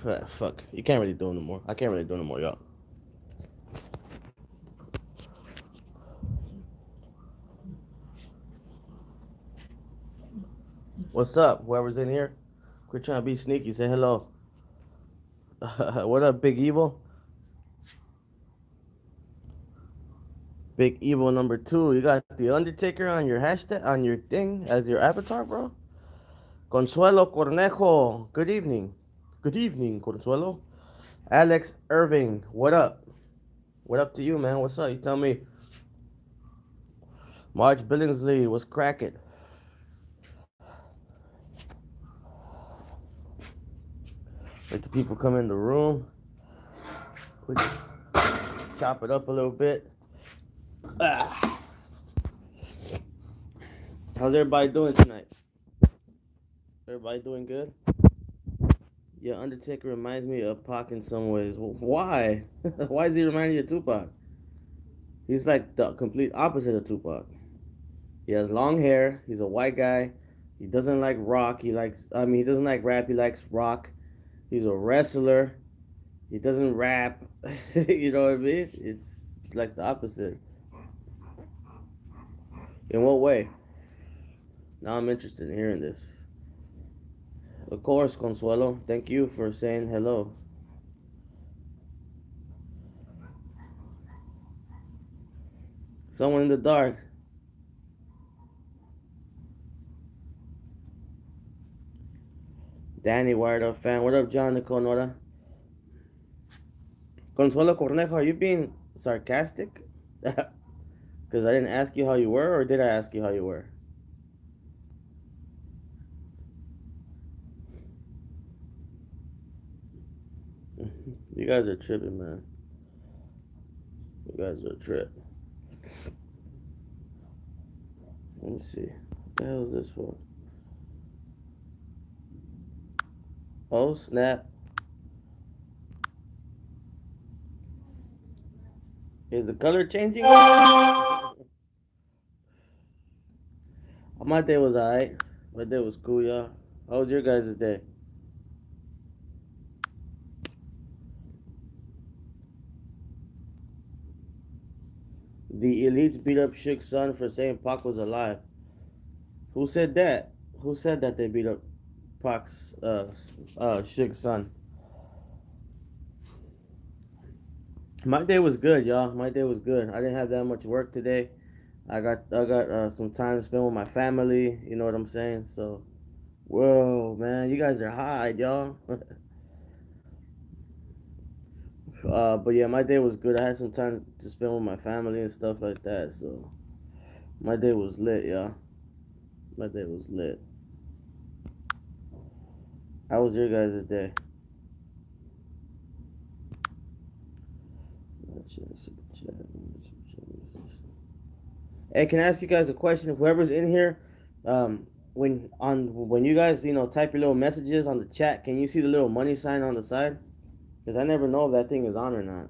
Fuck. You can't really do it no more. I can't really do it no more, y'all. What's up? Whoever's in here, quit trying to be sneaky. Say hello. What up, Big Evil? Big Evil number 2. You got the Undertaker on your hashtag on your thing as your avatar, bro. Consuelo Cornejo. Good evening. Good evening, Consuelo. Alex Irving. What up? What up to you, man? What's up? You tell me. Marge Billingsley. What's cracking? Let the people come in the room. We chop it up a little bit. Ah. How's everybody doing tonight? Everybody doing good? Yeah, Undertaker reminds me of Pac in some ways. Why? Why does he remind you of Tupac? He's like the complete opposite of Tupac. He has long hair. He's a white guy. He doesn't like rock. He doesn't like rap. He likes rock. He's a wrestler. He doesn't rap. You know what I mean? It's like the opposite. In what way? Now I'm interested in hearing this. Of course, Consuelo. Thank you for saying hello. Someone in the dark. Danny Wired Up fan. What up, John Nicole Nora? Consuelo Cornejo, are you being sarcastic? Because I didn't ask you how you were, or did I ask you how you were? You guys are tripping, man. You guys are a trip. Let me see. What the hell is this for? Oh, snap. Is the color changing? My day was alright. My day was cool, y'all. How was your guys' day? The elites beat up Suge's son for saying Pac was alive. Who said that? Who said that they beat up Pac's Suge's son? My day was good, y'all. My day was good. I didn't have that much work today. I got some time to spend with my family. You know what I'm saying? So, whoa, man, you guys are high, y'all. But yeah, my day was good. I had some time to spend with my family and stuff like that. So my day was lit, y'all. My day was lit. How was your guys' day? Hey, can I ask you guys a question? Whoever's in here, when you guys type your little messages on the chat, can you see the little money sign on the side? Because I never know if that thing is on or not.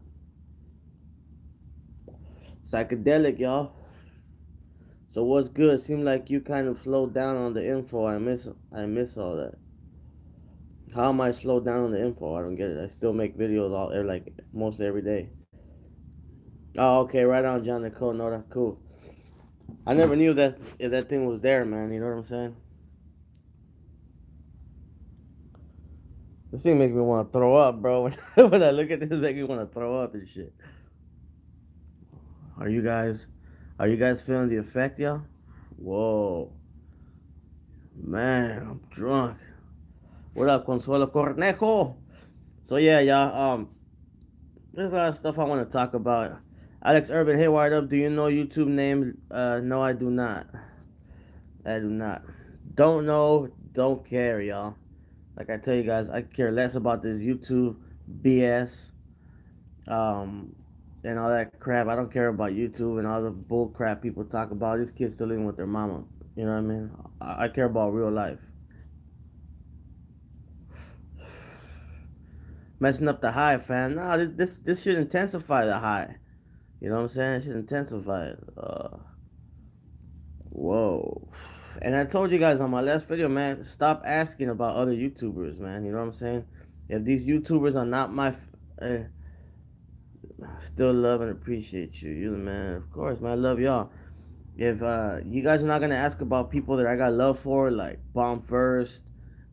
Psychedelic, y'all. So what's good? Seemed like you kind of slowed down on the info. I miss all that. How am I slowed down on the info? I don't get it. I still make videos like mostly every day. Oh, okay, right on, John Nicole. No, that's cool. I never knew that if that thing was there, man. You know what I'm saying? This thing makes me want to throw up, bro. When I look at this, it makes me want to throw up and shit. Are you guys, are you guys feeling the effect, y'all? Whoa, man, I'm drunk. What up, Consuelo Cornejo? So yeah, y'all. There's a lot of stuff I want to talk about. Alex Urban, hey, wired up. Do you know YouTube name? No, I do not. I do not. Don't know. Don't care, y'all. Like I tell you guys, I care less about this YouTube BS, um, and all that crap. I don't care about YouTube and all the bull crap people talk about. These kids still living with their mama. You know what I mean? I care about real life. Messing up the high, fam. Nah, this should intensify the high. You know what I'm saying? It should intensify it. Whoa. And I told you guys on my last video, man, stop asking about other YouTubers, man. You know what I'm saying? If these YouTubers are not my, uh, still love and appreciate you. You the man, of course, man. I love y'all. If you guys are not gonna ask about people that I got love for, like Bomb First,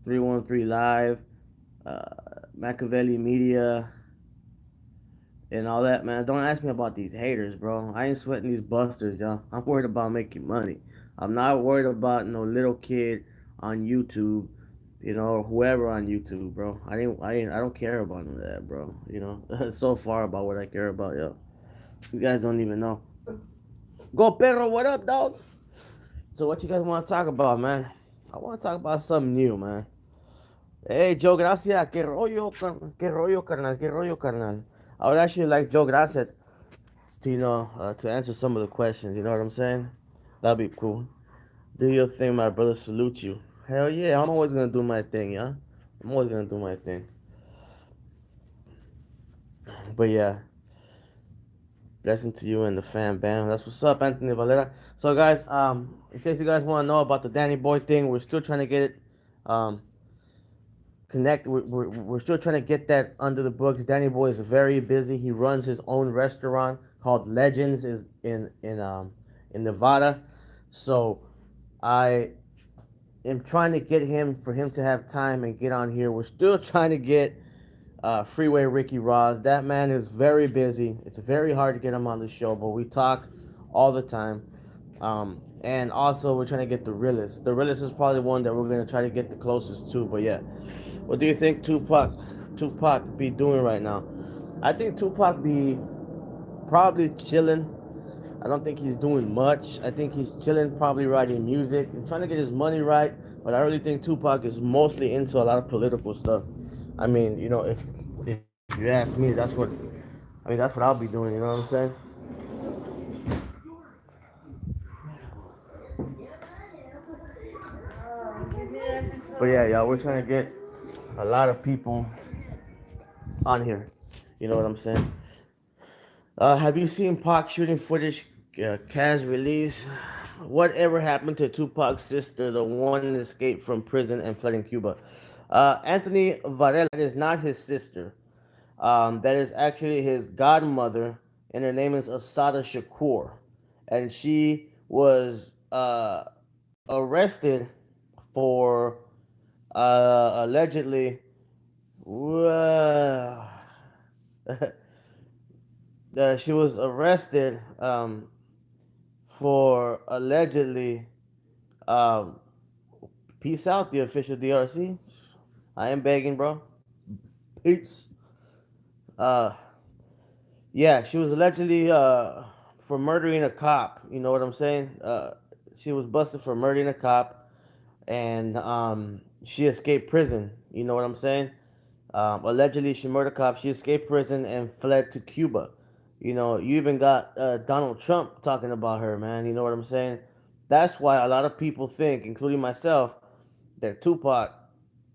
313 Live, uh, Machiavelli Media, and all that, man. Don't ask me about these haters, bro. I ain't sweating these busters, y'all. I'm worried about making money. I'm not worried about no little kid on YouTube, or whoever on YouTube, bro. I don't care about none of that, bro. So far about what I care about, yo. You guys don't even know. Go Pedro, what up, dog? So what you guys want to talk about, man? I want to talk about something new, man. Hey, Joe Gracia, qué rollo, carnal, qué rollo, carnal. I would actually like Joe Gracia to, to answer some of the questions. You know what I'm saying? That'd be cool. Do your thing, my brother. Salute you. Hell yeah, I'm always gonna do my thing, yeah. I'm always gonna do my thing. But yeah, blessing to you and the fan bam. That's what's up, Anthony Valera. So guys, in case you guys want to know about the Danny Boy thing, we're still trying to get it, connect. We're still trying to get that under the books. Danny Boy is very busy. He runs his own restaurant called Legends is in Nevada. So I am trying to get him for him to have time and get on here. We're still trying to get Freeway Ricky Ross. That man is very busy. It's very hard to get him on the show, but we talk all the time. And also, we're trying to get the realist. The realist is probably one that we're gonna try to get the closest to. But yeah, what do you think Tupac be doing right now? I think Tupac be probably chilling. I don't think he's doing much. I think he's chilling, probably writing music and trying to get his money right. But I really think Tupac is mostly into a lot of political stuff. I mean, if you ask me, that's what I'll be doing. You know what I'm saying? But yeah, y'all, we're trying to get a lot of people on here. You know what I'm saying? Have you seen Pac shooting footage? Kaz release. Whatever happened to Tupac's sister, the one that escaped from prison and fled in Cuba? Anthony Varela is not his sister. That is actually his godmother, and her name is Asada Shakur, and she was arrested for allegedly. Uh, she was arrested for allegedly. Um, Peace out, the official DRC. I am begging, bro. Peace. Uh, yeah, she was allegedly for murdering a cop. You know what I'm saying? She was busted for murdering a cop, and she escaped prison. You know what I'm saying? Allegedly, she murdered a cop. She escaped prison and fled to Cuba. You even got Donald Trump talking about her, man. You know what I'm saying? That's why a lot of people think, including myself, that Tupac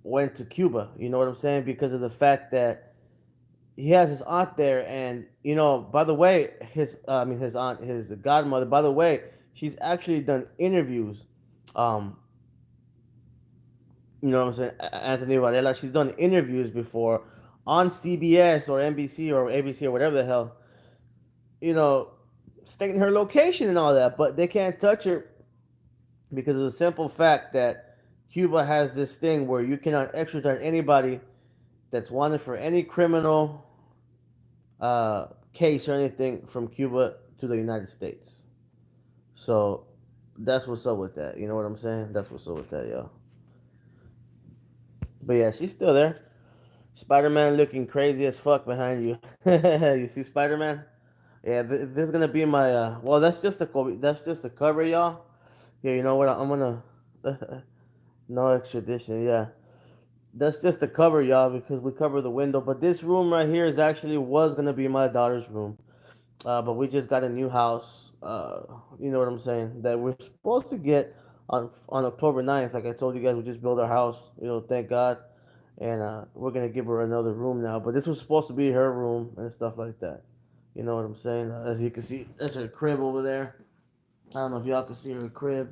went to Cuba. You know what I'm saying? Because of the fact that he has his aunt there, and by the way, his aunt, his godmother. By the way, she's actually done interviews. Um, you know what I'm saying? Anthony Varela. She's done interviews before on CBS or NBC or ABC or whatever the hell. You know, stating her location and all that, but they can't touch her because of the simple fact that Cuba has this thing where you cannot extradite anybody that's wanted for any criminal case or anything from Cuba to the United States. So that's what's up with that. You know what I'm saying? That's what's up with that, yo. But yeah, she's still there. Spider Man looking crazy as fuck behind you. You see Spider Man? Yeah, this is gonna be my. Well, that's just a cover, y'all. Yeah, you know what? I'm gonna. No extradition. Yeah, that's just the cover, y'all, because we cover the window. But this room right here is actually was gonna be my daughter's room. But we just got a new house. You know what I'm saying? That we're supposed to get on October 9th. Like I told you guys, we just built our house. Thank God. And we're gonna give her another room now. But this was supposed to be her room and stuff like that. You know what I'm saying? As you can see, that's her crib over there. I don't know if y'all can see her crib,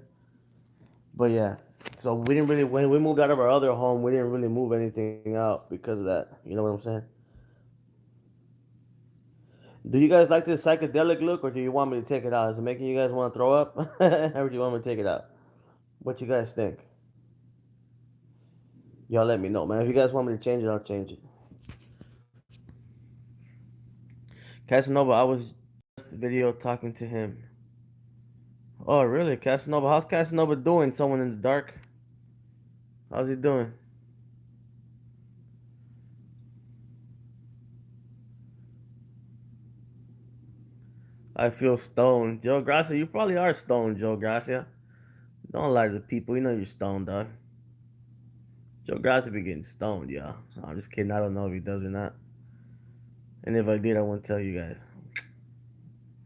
but yeah. So we didn't really when we moved out of our other home, we didn't really move anything out because of that. You know what I'm saying? Do you guys like this psychedelic look, or do you want me to take it out? Is it making you guys want to throw up, or do you want me to take it out? What you guys think? Y'all let me know, man. If you guys want me to change it, I'll change it. Casanova, I was just video talking to him. Oh, really? Casanova? How's Casanova doing? Someone in the dark? How's he doing? I feel stoned. Joe Gracia, you probably are stoned, Joe Gracia. Don't lie to the people. You know you're stoned, dog. Joe Gracia be getting stoned, y'all. I'm just kidding. I don't know if he does or not. And if I did, I won't tell you guys.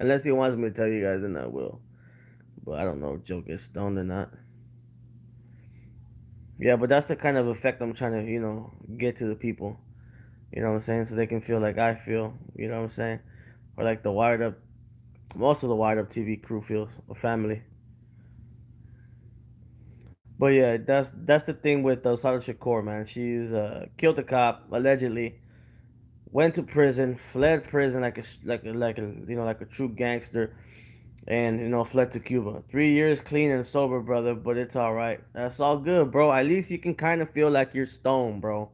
Unless he wants me to tell you guys, then I will. But I don't know if Joe gets stoned or not. Yeah, but that's the kind of effect I'm trying to, get to the people. You know what I'm saying? So they can feel like I feel. You know what I'm saying? Or like the wired up, most of the wired up TV crew feels, or family. But yeah, that's the thing with Sada Shakur, man. She's killed a cop allegedly, went to prison, fled prison like a true gangster, and fled to Cuba. 3 years clean and sober, brother. But it's all right. That's all good, bro. At least you can kind of feel like you're stoned, bro.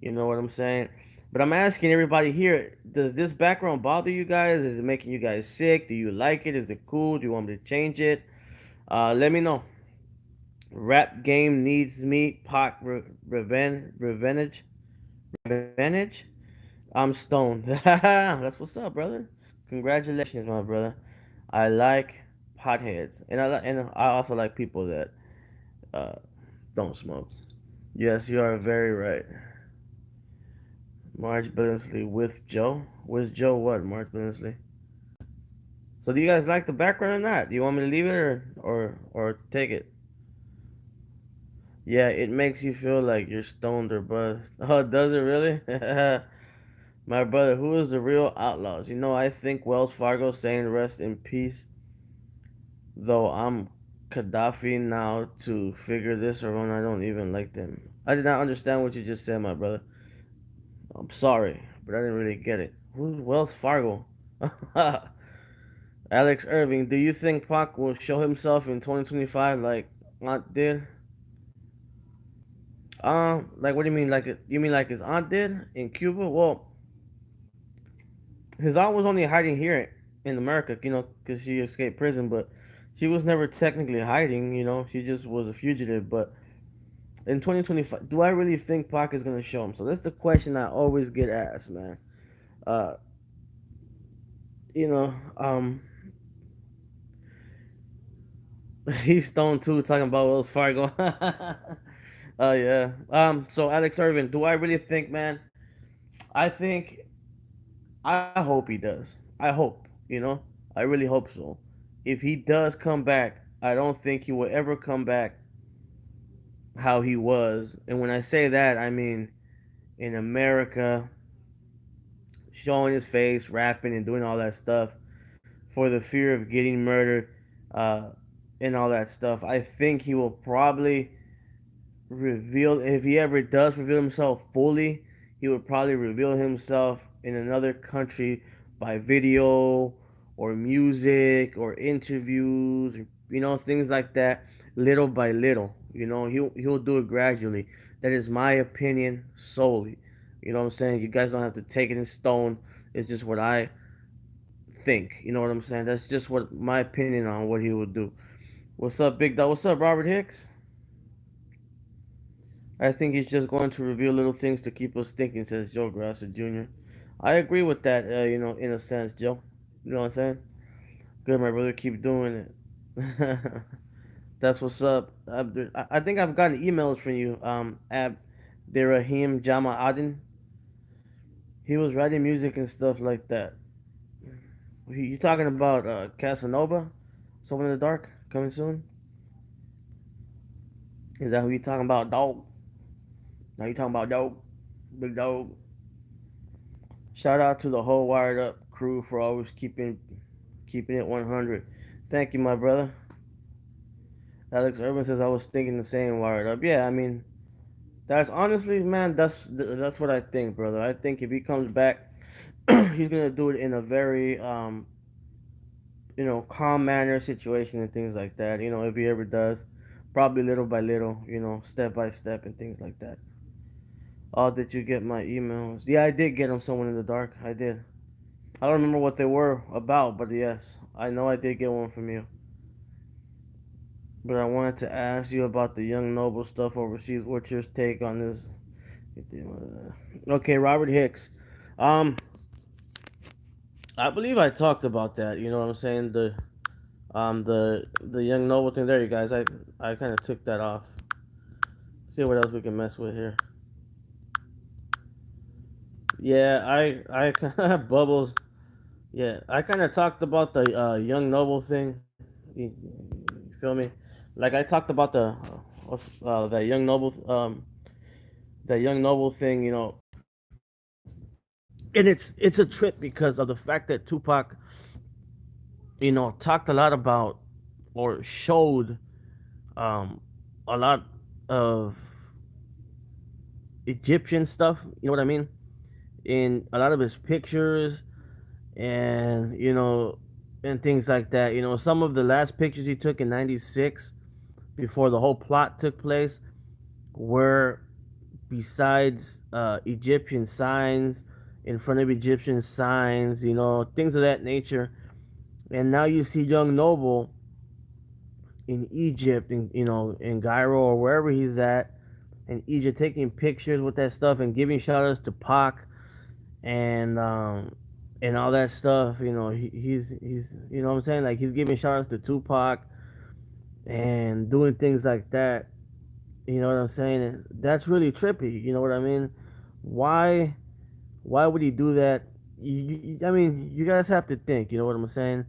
You know what I'm saying? But I'm asking everybody here: does this background bother you guys? Is it making you guys sick? Do you like it? Is it cool? Do you want me to change it? Let me know. Rap game needs me. Pac revenge. I'm stoned. That's what's up, brother. Congratulations, my brother. I like potheads, and I also like people that uh, don't smoke. Yes, you are very right. Marge Billingsley with Joe. With Joe what? Marge Billingsley. So do you guys like the background or not? Do you want me to leave it or take it? Yeah, it makes you feel like you're stoned or buzzed. Oh, does it really? My brother, who is the real outlaws? I think Wells Fargo saying rest in peace, though I'm Gaddafi now to figure this around. I don't even like them. I did not understand what you just said, my brother. I'm sorry, but I didn't really get it. Who's Wells Fargo? Alex Irving, do you think Pac will show himself in 2025 like Aunt did? Like what do you mean? You mean like his aunt did in Cuba? Well, his aunt was only hiding here in America, because she escaped prison, but she was never technically hiding. She just was a fugitive. But in 2025, do I really think Pac is gonna show him? So that's the question I always get asked, man. Uh, you know, um, he's stoned too, talking about Wells Fargo. Yeah. So Alex Irvin, do I really think, man? I think I hope he does. I hope, I really hope so. If he does come back, I don't think he will ever come back how he was. And when I say that, I mean in America, showing his face, rapping, and doing all that stuff for the fear of getting murdered, uh, and all that stuff. I think he will probably reveal, if he ever does reveal himself fully, he would probably reveal himself in another country by video or music or interviews, or, things like that, little by little. He'll do it gradually. That is my opinion solely. You know what I'm saying? You guys don't have to take it in stone. It's just what I think. You know what I'm saying? That's just what my opinion on what he would do. What's up, Big Dog? What's up, Robert Hicks? I think he's just going to reveal little things to keep us thinking, says Joe Grasser Jr. I agree with that, in a sense, Joe. You know what I'm saying? Good, my brother. Keep doing it. That's what's up. I think I've gotten emails from you, Abderrahim Jama Adin. He was writing music and stuff like that. You talking about Casanova? Someone in the Dark? Coming soon? Is that who you talking about, dog? Now you talking about dog? Big dog? Shout out to the whole Wired Up crew for always keeping it 100. Thank you, my brother. Alex Urban says I was thinking the same. Wired up. Yeah, I mean that's honestly, man. That's what I think, brother. I think if he comes back, he's gonna do it in a very calm manner situation and things like that. If he ever does, probably little by little, step by step and things like that. Oh, did you get my emails? Yeah, I did get them. Someone in the dark. I did. I don't remember what they were about, but yes, I know I did get one from you. But I wanted to ask you about the young noble stuff overseas. What's your take on this? Okay, Robert Hicks. Um, I believe I talked about that. You know what I'm saying? The young noble thing. There, you guys. I kind of took that off. See what else we can mess with here. Yeah, I kind of bubbles. Yeah, I kind of talked about the young noble thing. You feel me? Like I talked about that young noble thing. And it's a trip because of the fact that Tupac, talked a lot about or showed um, a lot of Egyptian stuff. You know what I mean? In a lot of his pictures and and things like that. Some of the last pictures he took in '96 before the whole plot took place were besides Egyptian signs, in front of Egyptian signs, things of that nature. And now you see Young Noble in Egypt, in Cairo or wherever he's at, in Egypt, taking pictures with that stuff and giving shout outs to Pac and all that stuff. He's what I'm saying, like he's giving shout outs to Tupac and doing things like that. You know what I'm saying? And that's really trippy. You know what I mean? Why? Why would he do that? I mean, you guys have to think. You know what I'm saying?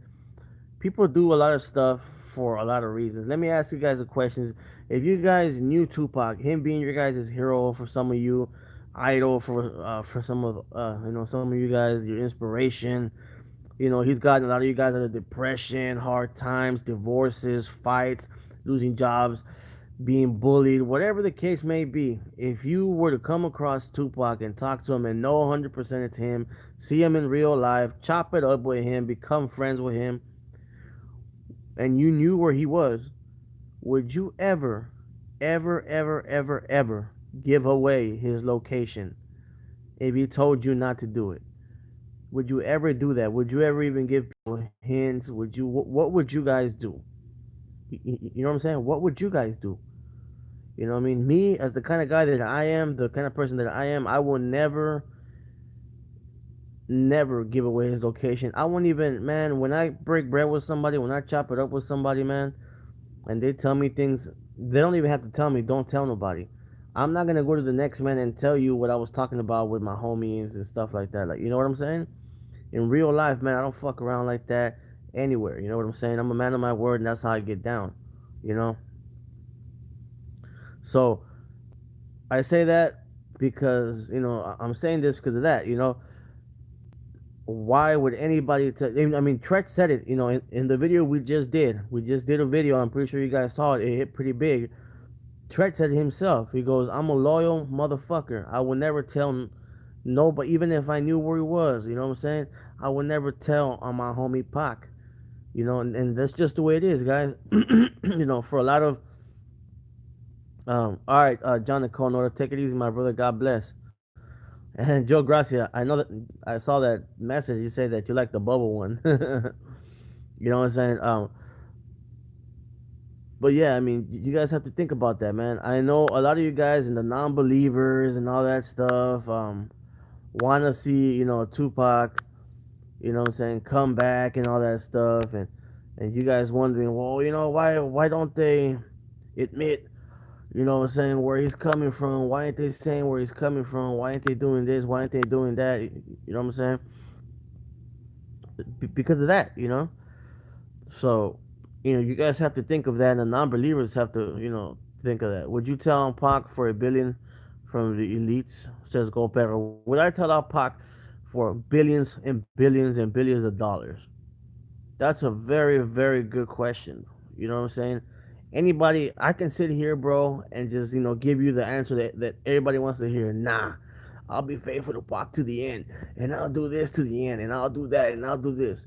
People do a lot of stuff for a lot of reasons. Let me ask you guys a question. If you guys knew Tupac, him being your guys' hero for some of you, idol for some of some of you guys, your inspiration. He's gotten a lot of you guys out of depression, hard times, divorces, fights, losing jobs, being bullied, whatever the case may be. If you were to come across Tupac and talk to him and know 100% it's him, see him in real life, chop it up with him, become friends with him, and you knew where he was, would you ever, ever, ever, ever, ever give away his location if he told you not to do it? Would you ever do that? Would you ever even give people hints? Would you? What would you guys do? You know what I'm saying? What would you guys do? You know what I mean? Me, as the kind of guy that I am, the kind of person that I am, I will never, never give away his location. I won't even, man, when I break bread with somebody, when I chop it up with somebody, man, and they tell me things, they don't even have to tell me, don't tell nobody. I'm not gonna go to the next man and tell you what I was talking about with my homies and stuff like that. Like, you know what I'm saying? In real life, man, I don't fuck around like that anywhere. You know what I'm saying? I'm a man of my word, and that's how I get down. You know? So, I say that because, I'm saying this because of that. Why would anybody I mean, Trek said it, in the video we just did. We just did a video. I'm pretty sure you guys saw it. It hit pretty big. Trek said it himself. He goes, I'm a loyal motherfucker. I would never tell nobody, even if I knew where he was. You know what I'm saying? I would never tell on my homie Pac. And that's just the way it is, guys. For a lot of all right, John the Conor, take it easy, my brother. God bless. And Joe Gracia, I know that I saw that message. You say that you like the bubble one. You know what I'm saying? But yeah, I mean, you guys have to think about that, man. I know a lot of you guys and the non-believers and all that stuff want to see, Tupac, what I'm saying, come back and all that stuff, and you guys wondering, well, why don't they admit, what I'm saying, where he's coming from? Why ain't they saying where he's coming from? Why ain't they doing this? Why ain't they doing that? You know what I'm saying? Because of that, So, you guys have to think of that, and the non-believers have to, think of that. Would you tell Pac for $1 billion from the elites? Says Go Pedro. Would I tell Pac for billions and billions and billions of dollars? That's a very, very good question. You know what I'm saying? Anybody, I can sit here, bro, and just give you the answer that everybody wants to hear. Nah, I'll be faithful to walk to the end, and I'll do this to the end, and I'll do that, and I'll do this.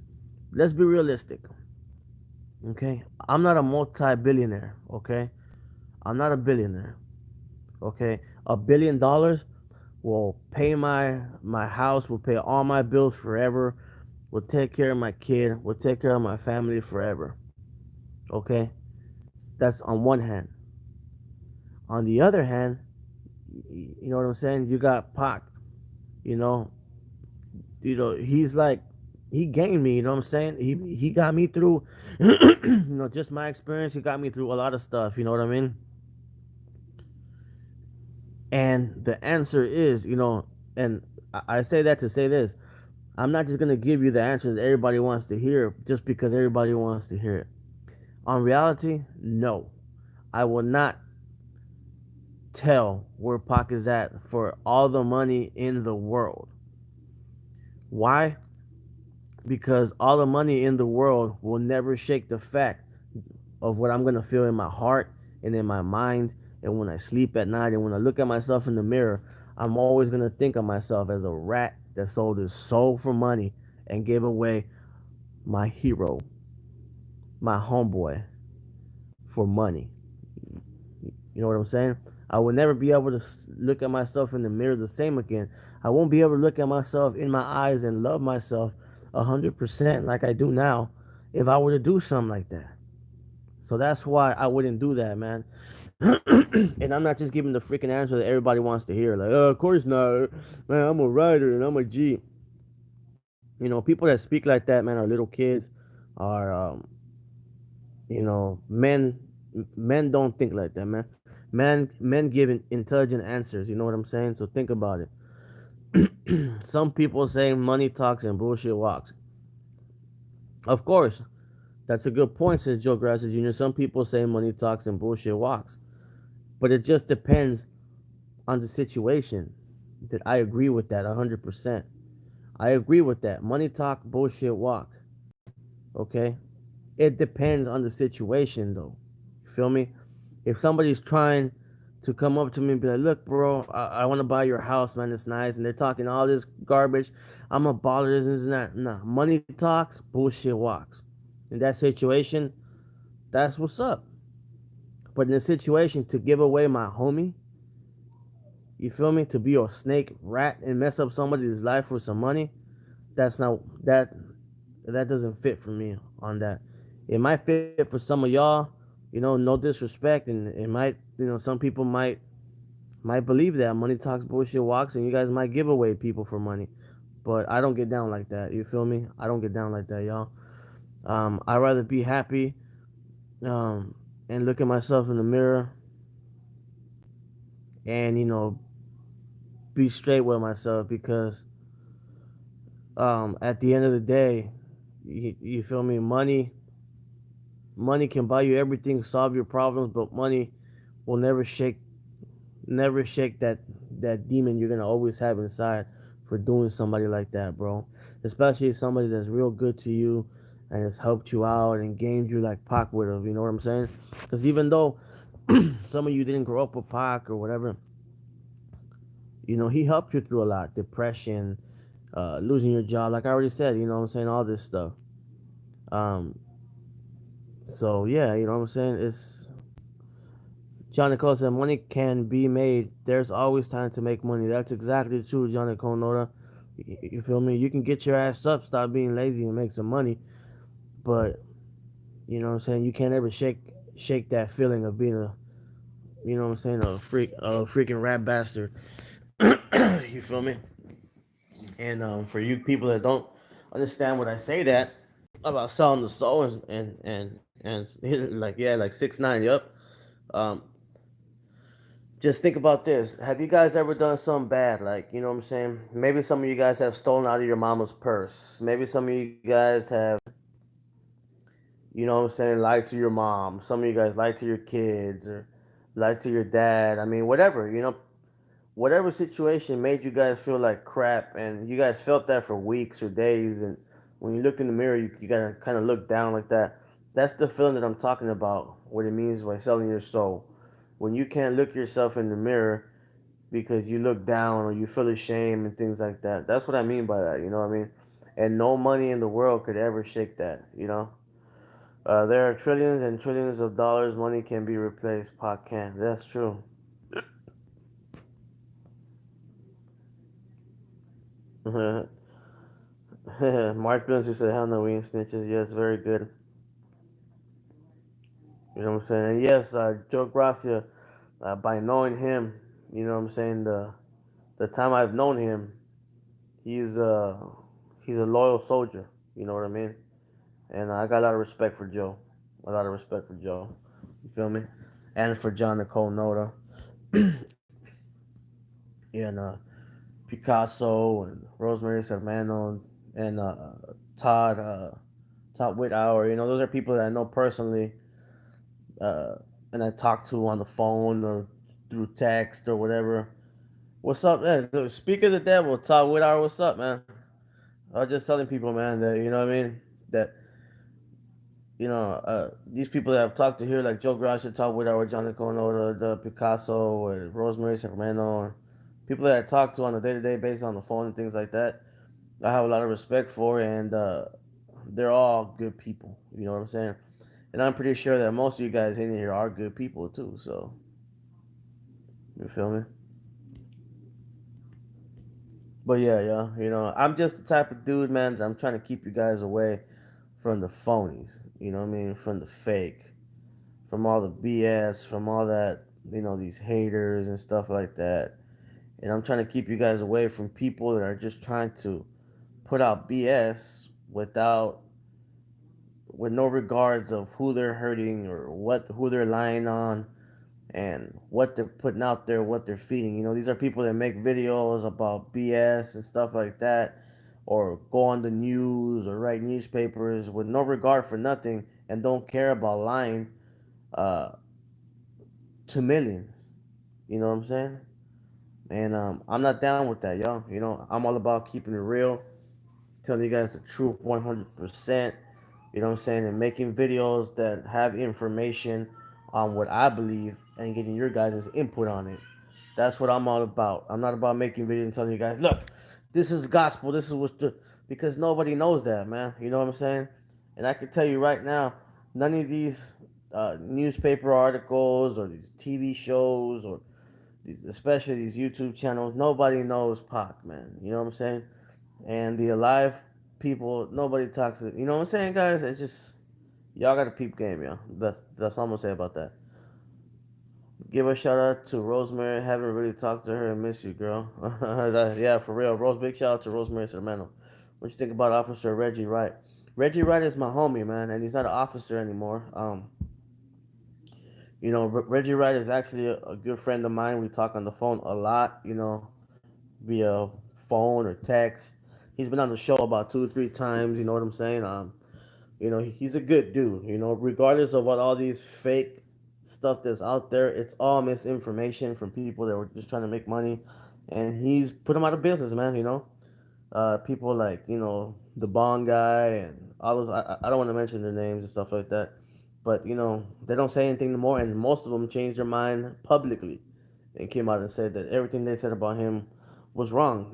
Let's be realistic, okay? I'm not a multi-billionaire, okay? I'm not a billionaire, okay? $1 billion will pay my house, will pay all my bills forever, will take care of my kid, will take care of my family forever, okay? That's on one hand. On the other hand, you know what I'm saying? You got Pac, you know, he's like he gained me, you know what I'm saying? He got me through just my experience, he got me through a lot of stuff, you know what I mean? And the answer is, and I say that to say this. I'm not just gonna give you the answer that everybody wants to hear just because everybody wants to hear it. On reality, no. I will not tell where Pac is at for all the money in the world. Why? Because all the money in the world will never shake the fact of what I'm gonna feel in my heart and in my mind, and when I sleep at night and when I look at myself in the mirror. I'm always gonna think of myself as a rat that sold his soul for money and gave away my hero, my homeboy, for money. You know what I'm saying? I will never be able to look at myself in the mirror the same again. I won't be able to look at myself in my eyes and love myself 100% like I do now if I were to do something like that. So that's why I wouldn't do that, man. And I'm not just giving the freaking answer that everybody wants to hear. Like, oh, of course not. Man, I'm a writer and I'm a G. People that speak like that, man, are little kids, are men don't think like that, man. Men give intelligent answers. You know what I'm saying? So think about it. Some people say money talks and bullshit walks. Of course, that's a good point, says Joe Grassi Jr. Some people say money talks and bullshit walks, but it just depends on the situation. That I agree with that 100%. I agree with that. Money talk, bullshit walk. Okay, it depends on the situation, though. You feel me? If somebody's trying to come up to me and be like, "Look, bro, I want to buy your house, man. It's nice," and they're talking all this garbage, I'm a baller, this and that. Nah, money talks, bullshit walks. In that situation, that's what's up. But in the situation to give away my homie, you feel me? To be a snake rat and mess up somebody's life for some money, that's not that doesn't fit for me on that. It might fit for some of y'all, no disrespect, and it might, some people might believe that money talks, bullshit walks, and you guys might give away people for money. But I don't get down like that. You feel me? I don't get down like that, y'all. I'd rather be happy, and look at myself in the mirror, and be straight with myself because at the end of the day, you feel me? Money can buy you everything, solve your problems, but money will never shake that demon you're gonna always have inside for doing somebody like that, bro. Especially somebody that's real good to you and has helped you out and gamed you like Pac would have. You know what I'm saying? Because even though some of you didn't grow up with Pac or whatever, he helped you through a lot. Depression, losing your job, like I already said. You know what I'm saying? All this stuff. Um, so yeah, you know what I'm saying? It's Johnny Cole said money can be made. There's always time to make money. That's exactly true, Johnny Cole. You feel me? You can get your ass up, stop being lazy, and make some money. But you know what I'm saying? You can't ever shake that feeling of being what I'm saying, a freaking rat bastard. You feel me? And for you people that don't understand what I say that about selling the soul and like, yeah, like 6ix9ine, yup. Um, just think about this. Have you guys ever done something bad? Like, you know what I'm saying? Maybe some of you guys have stolen out of your mama's purse. Maybe some of you guys have, what I'm saying, lied to your mom. Some of you guys lied to your kids or lied to your dad. I mean, whatever, whatever situation made you guys feel like crap, and you guys felt that for weeks or days. And when you look in the mirror, you gotta kind of look down like that. That's the feeling that I'm talking about. What it means by selling your soul. When you can't look yourself in the mirror because you look down or you feel ashamed and things like that. That's what I mean by that. You know what I mean? And no money in the world could ever shake that. You know. There are trillions and trillions of dollars. Money can be replaced. Pot can. That's true. Mark Jones said, "Hell no, we ain't snitches." Yes, very good. You know what I'm saying? And yes, Joe Gracia, by knowing him, you know what I'm saying. The time I've known him, he's uh he's a loyal soldier. You know what I mean? And I got a lot of respect for Joe. A lot of respect for Joe. You feel me? And for John Nicole Noda. and Picasso and Rosemary Sermano and Todd Todd Whithour. You know, those are people that I know personally, uh, and I talk to on the phone or through text or whatever. What's up, man? Speak of the devil, Todd Whithour. What's up, man? I was just telling people, man, that you know what I mean. That these people that I've talked to here, like Joe Gracia, Todd Whithour, Johnny Cono, the Picasso, or Rosemary Sacramento, or people that I talk to on a day-to-day basis on the phone and things like that. I have a lot of respect for, and they're all good people. You know what I'm saying? And I'm pretty sure that most of you guys in here are good people too. So you feel me? But yeah, yeah, I'm just the type of dude, man. That I'm trying to keep you guys away from the phonies. You know what I mean? From the fake, from all the BS, from all that. These haters and stuff like that. And I'm trying to keep you guys away from people that are just trying to put out BS with no regards of who they're hurting or who they're lying on and what they're putting out there, what they're feeding. These are people that make videos about BS and stuff like that, or go on the news or write newspapers with no regard for nothing and don't care about lying uh, to millions. You know what I'm saying? And I'm not down with that, y'all. I'm all about keeping it real, telling you guys the truth 100%. You know what I'm saying? And making videos that have information on what I believe and getting your guys' input on it. That's what I'm all about. I'm not about making videos and telling you guys, look, this is gospel. This is what's the because nobody knows that, man. You know what I'm saying? And I can tell you right now, none of these newspaper articles or these TV shows or especially these YouTube channels, nobody knows Pac, man. You know what I'm saying? And the alive people, nobody talks. You know what I'm saying, guys? It's just y'all got a peep game, yo. That's all I'm gonna say about that. Give a shout out to Rosemary. Haven't really talked to her and miss you, girl. Yeah, for real. Big shout out to Rosemary Sermano. What you think about Officer Reggie Wright? Reggie Wright is my homie, man, and he's not an officer anymore. Reggie Wright is actually a good friend of mine. We talk on the phone a lot, via phone or text. He's been on the show about 2 or 3 times. You know what I'm saying? He's a good dude. Regardless of what all these fake stuff that's out there, it's all misinformation from people that were just trying to make money, and he's put them out of business, man. People like the Bond guy and all those. I don't want to mention their names and stuff like that, but they don't say anything anymore, and most of them changed their mind publicly and came out and said that everything they said about him was wrong.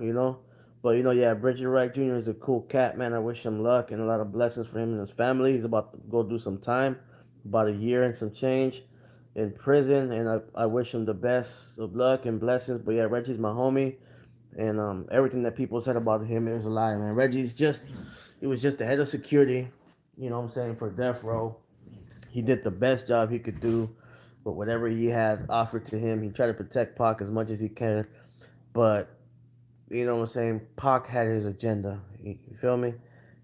But yeah, Bridget Wright Jr. is a cool cat, man. I wish him luck and a lot of blessings for him and his family. He's about to go do some time, about a year and some change in prison, and I wish him the best of luck and blessings. But yeah, Reggie's my homie, and everything that people said about him is a lie, man. He was just the head of security, you know what I'm saying, for death row. He did the best job he could do, but whatever he had offered to him, he tried to protect Pac as much as he can. But you know what I'm saying, Pac had his agenda. You feel me?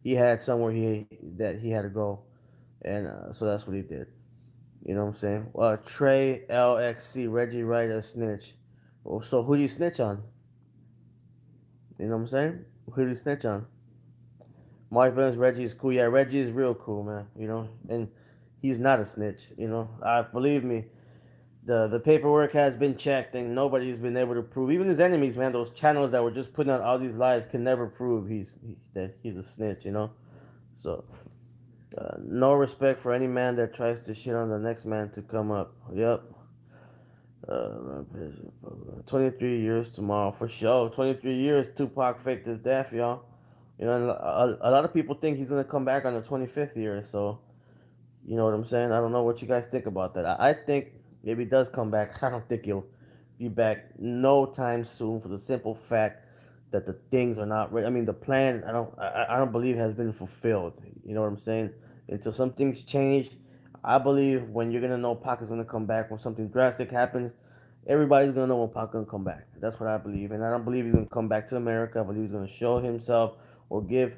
He had somewhere he had to go, and so that's what he did. You know what I'm saying? Trey LXC Reggie Wright a snitch. Well, so who do you snitch on? You know what I'm saying? Who do you snitch on? Mark Burns, Reggie is cool. Yeah, Reggie is real cool, man. And he's not a snitch. Believe me, the paperwork has been checked, and nobody's been able to prove. Even his enemies, man, those channels that were just putting out all these lies can never prove that he's a snitch. So No respect for any man that tries to shit on the next man to come up. Yep. 23 years tomorrow for sure. 23 years Tupac faked his death, y'all. You know, a lot of people think he's gonna come back on the 25th year. So you know what I'm saying? I don't know what you guys think about that. I think if he does come back, I don't think he'll be back no time soon for the simple fact that the things are not ready. I mean, the plan I don't believe has been fulfilled. You know what I'm saying? Until some things change, I believe when you're gonna know Pac is gonna come back when something drastic happens, everybody's gonna know when Pac gonna come back. That's what I believe, and I don't believe he's gonna come back to America. I believe he's gonna show himself or give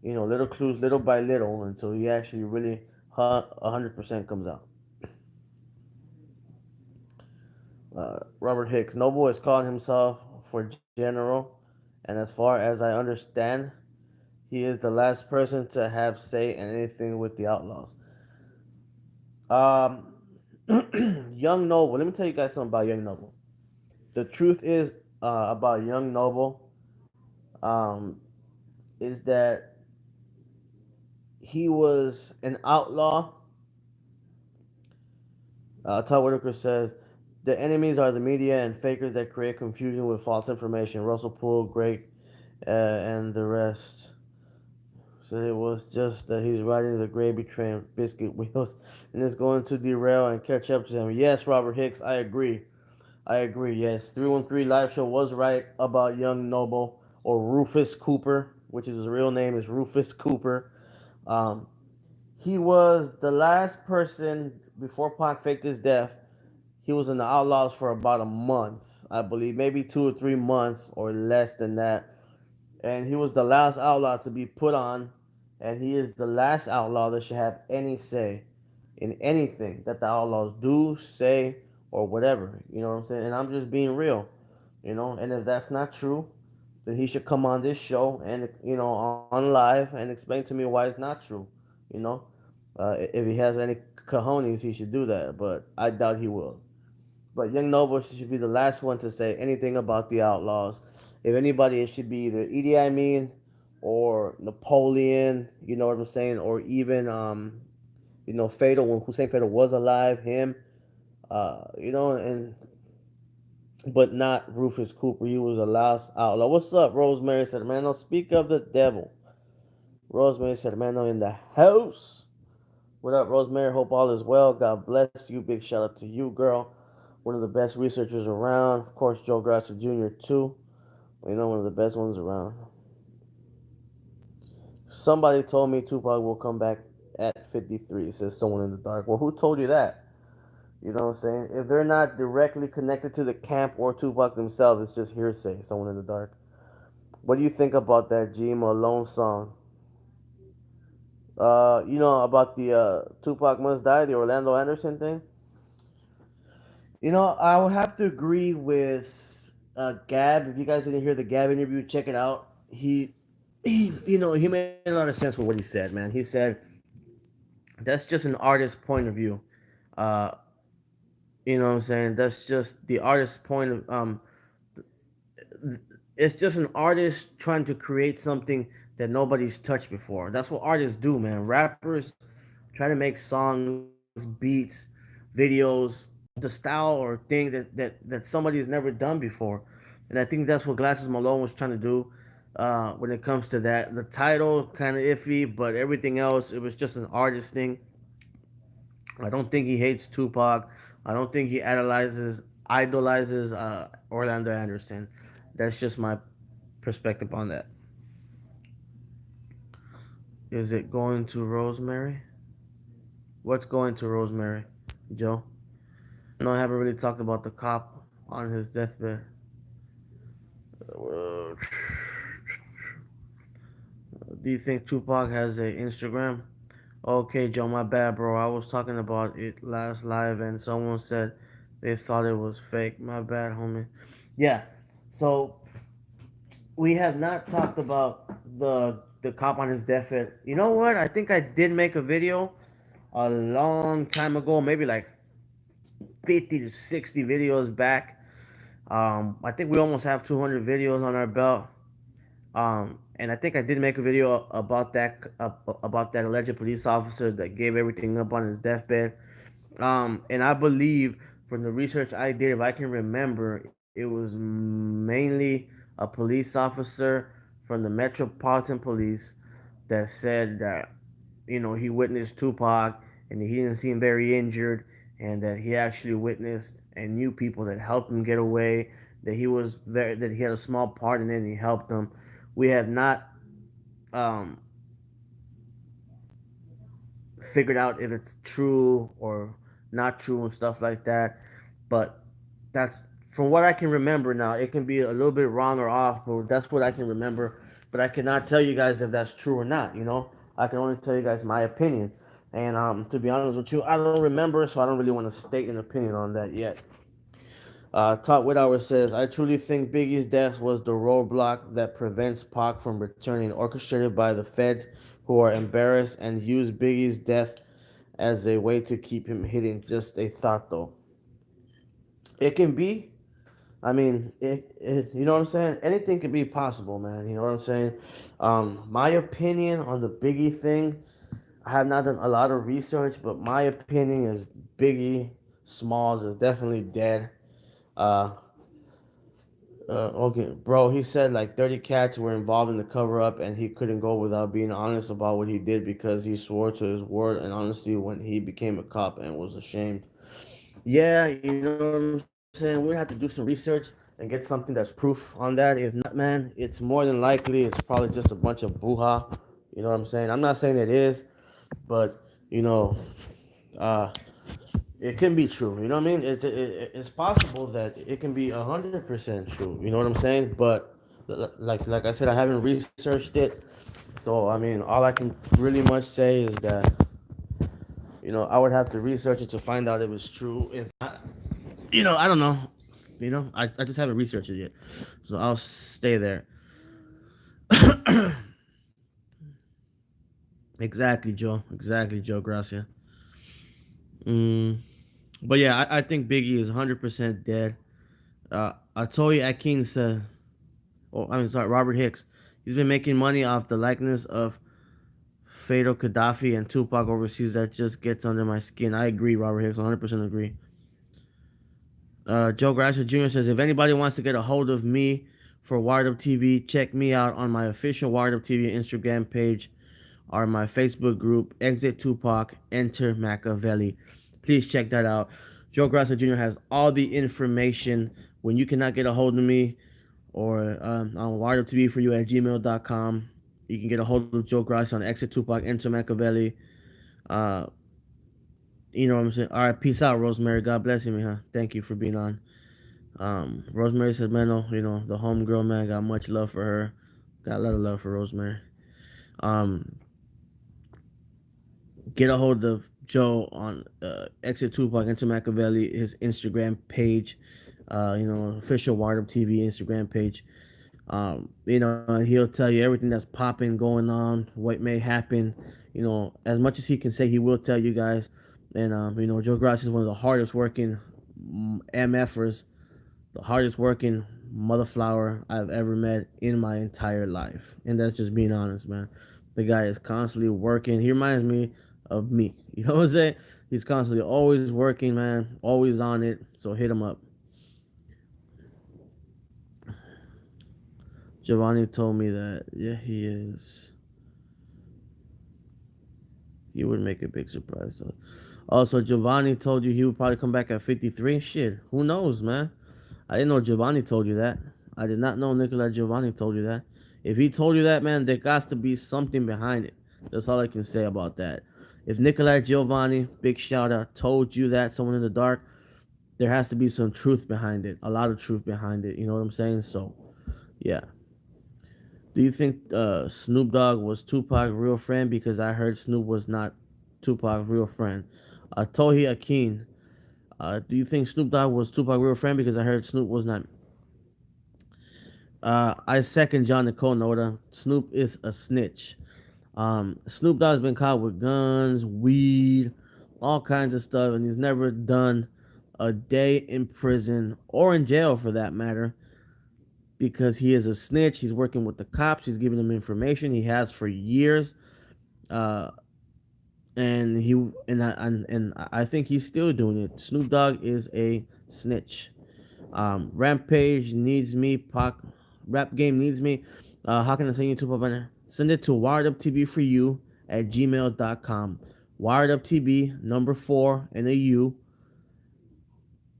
little clues little by little until he actually really 100% comes out. Robert Hicks Noble is calling himself for general, and as far as I understand, he is the last person to have say in anything with the Outlaws. Um, Young Noble. Let me tell you guys something about Young Noble. The truth is about Young Noble um, is that he was an outlaw. Todd Whitaker says the enemies are the media and fakers that create confusion with false information. Russell Poole, Greg, and the rest. So it was just that he's riding the gravy train with biscuit wheels and is going to derail and catch up to him. Yes, Robert Hicks, I agree. I agree, yes. 313 Live Show was right about Young Noble or Rufus Cooper, which is his real name is Rufus Cooper. Um, he was the last person before Pac faked his death. He was in the Outlaws for about a month, I believe, maybe 2 or 3 months or less than that. And he was the last outlaw to be put on, and he is the last outlaw that should have any say in anything that the outlaws do, say, or whatever. You know what I'm saying? And I'm just being real, And if that's not true, then he should come on this show and on live and explain to me why it's not true. You know, if he has any cojones, he should do that, but I doubt he will. But Young Noble should be the last one to say anything about the Outlaws. If anybody, it should be either Idi Amin or Napoleon. You know what I'm saying? Or even Fatal when Hussein Fatal was alive. Him. And but not Rufus Cooper. He was the last outlaw. What's up, Rosemary Sermano? Speak of the devil. Rosemary Sermano in the house. What up, Rosemary? Hope all is well. God bless you. Big shout out to you, girl. One of the best researchers around. Of course, Joe Grasser Jr. too. One of the best ones around. Somebody told me Tupac will come back at 53. Says someone in the dark. Well, who told you that? You know what I'm saying? If they're not directly connected to the camp or Tupac themselves, it's just hearsay. Someone in the dark. What do you think about that G Malone song? About the Tupac Must Die, the Orlando Anderson thing? I would have to agree with Gab. If you guys didn't hear the Gab interview, check it out. He made a lot of sense with what he said, man. He said that's just an artist's point of view. Uh, you know what I'm saying? That's just the artist's point of It's just an artist trying to create something that nobody's touched before. That's what artists do, man. Rappers try to make songs, beats, videos, the style or thing that somebody's never done before. And I think that's what Glasses Malone was trying to do when it comes to that. The title kind of iffy, but everything else it was just an artist thing. I don't think he hates Tupac. I don't think he idolizes Orlando Anderson. That's just my perspective on that. Is it going to Rosemary? What's going to Rosemary, Joe? No, I haven't really talked about the cop on his deathbed. Do you think Tupac has a Instagram? Okay, Joe, my bad, bro. I was talking about it last live, and someone said they thought it was fake. My bad, homie. Yeah. So we have not talked about the cop on his deathbed. You know what? I think I did make a video a long time ago, maybe like 50 to 60 videos back. I think we almost have 200 videos on our belt. And I think I did make a video about that alleged police officer that gave everything up on his deathbed. And I believe from the research I did, if I can remember, it was mainly a police officer from the Metropolitan Police that said that he witnessed Tupac and he didn't seem very injured, and that he actually witnessed and knew people that helped him get away. That he had a small part in it and he helped them. We have not um, figured out if it's true or not true and stuff like that. But that's from what I can remember now. It can be a little bit wrong or off, but that's what I can remember. But I cannot tell you guys if that's true or not. I can only tell you guys my opinion. And to be honest with you, I don't remember, so I don't really want to state an opinion on that yet. Top Widower says, I truly think Biggie's death was the roadblock that prevents Pac from returning, orchestrated by the feds who are embarrassed and use Biggie's death as a way to keep him hidden. Just a thought, though. It can be. I mean, you know what I'm saying? Anything can be possible, man. You know what I'm saying? My opinion on the Biggie thing, I have not done a lot of research, but my opinion is Biggie Smalls is definitely dead. Uh, okay, bro, he said like 30 cats were involved in the cover up and he couldn't go without being honest about what he did because he swore to his word and honesty when he became a cop and was ashamed. Yeah, you know what I'm saying? We're gonna have to do some research and get something that's proof on that. If not, man, it's more than likely it's probably just a bunch of boo-ha. You know what I'm saying? I'm not saying it is, but you know, uh, it can be true. You know what I mean? It's possible that it can be 100% true. You know what I'm saying? But like I said, I haven't researched it, so I mean, all I can really much say is that I would have to research it to find out if it's true. If not, I don't know. I just haven't researched it yet, so I'll stay there. Exactly, Joe. Exactly, Joe Gracia. Mm. But yeah, I think Biggie is 100% dead. Atoyi Akin said, oh, I'm sorry, Robert Hicks. He's been making money off the likeness of Fatal Gaddafi and Tupac overseas. That just gets under my skin. I agree, Robert Hicks. 100% agree. Joe Gracia Jr. says, if anybody wants to get a hold of me for Wired Up TV, check me out on my official Wired Up TV Instagram page or my Facebook group, Exit Tupac, Enter Machiavelli. Please check that out. Joe Gracia Jr. has all the information when you cannot get a hold of me or on Wired Up TV for you at gmail.com. You can get a hold of Joe Gracia on Exit Tupac, Enter Machiavelli. Uh, you know what I'm saying? All right, peace out, Rosemary. God bless you, man. Huh? Thank you for being on. Rosemary said, man, no, the homegirl, man, got much love for her. Got a lot of love for Rosemary. Um, get a hold of Joe on Exit Tupac into Machiavelli, his Instagram page, official Wired Up TV Instagram page. He'll tell you everything that's popping, going on, what may happen. As much as he can say, he will tell you guys. And Joe Gracia is one of the hardest working MFers, the hardest working mother flower I've ever met in my entire life. And that's just being honest, man. The guy is constantly working. He reminds me of me. You know what I'm saying? He's constantly always working, man. Always on it. So hit him up. Giovanni told me that, yeah, he is. He would make a big surprise. So. Also, Giovanni told you he would probably come back at 53. Shit, who knows, man? I didn't know Giovanni told you that. I did not know Nicola Giovanni told you that. If he told you that, man, there got to be something behind it. That's all I can say about that. If Nicola Giovanni, big shout out, told you that, someone in the dark, there has to be some truth behind it. A lot of truth behind it. You know what I'm saying? So, yeah. Do you think Snoop Dogg was Tupac's real friend? Because I heard Snoop was not Tupac's real friend. Tohi Akin, do you think Snoop Dogg was Tupac's real friend? Because I heard Snoop was not. I second John Nicole Noda. Snoop is a snitch. Snoop Dogg's been caught with guns, weed, all kinds of stuff, and he's never done a day in prison or in jail for that matter. because he is a snitch. He's working with the cops. He's giving them information. He has for years. Uh, and he and I think he's still doing it. Snoop Dogg is a snitch. Rampage needs me. Pac, Rap Game needs me. How can I send you to Papa? Send it to wireduptv for you at gmail.com. Wireduptv number 4 and a U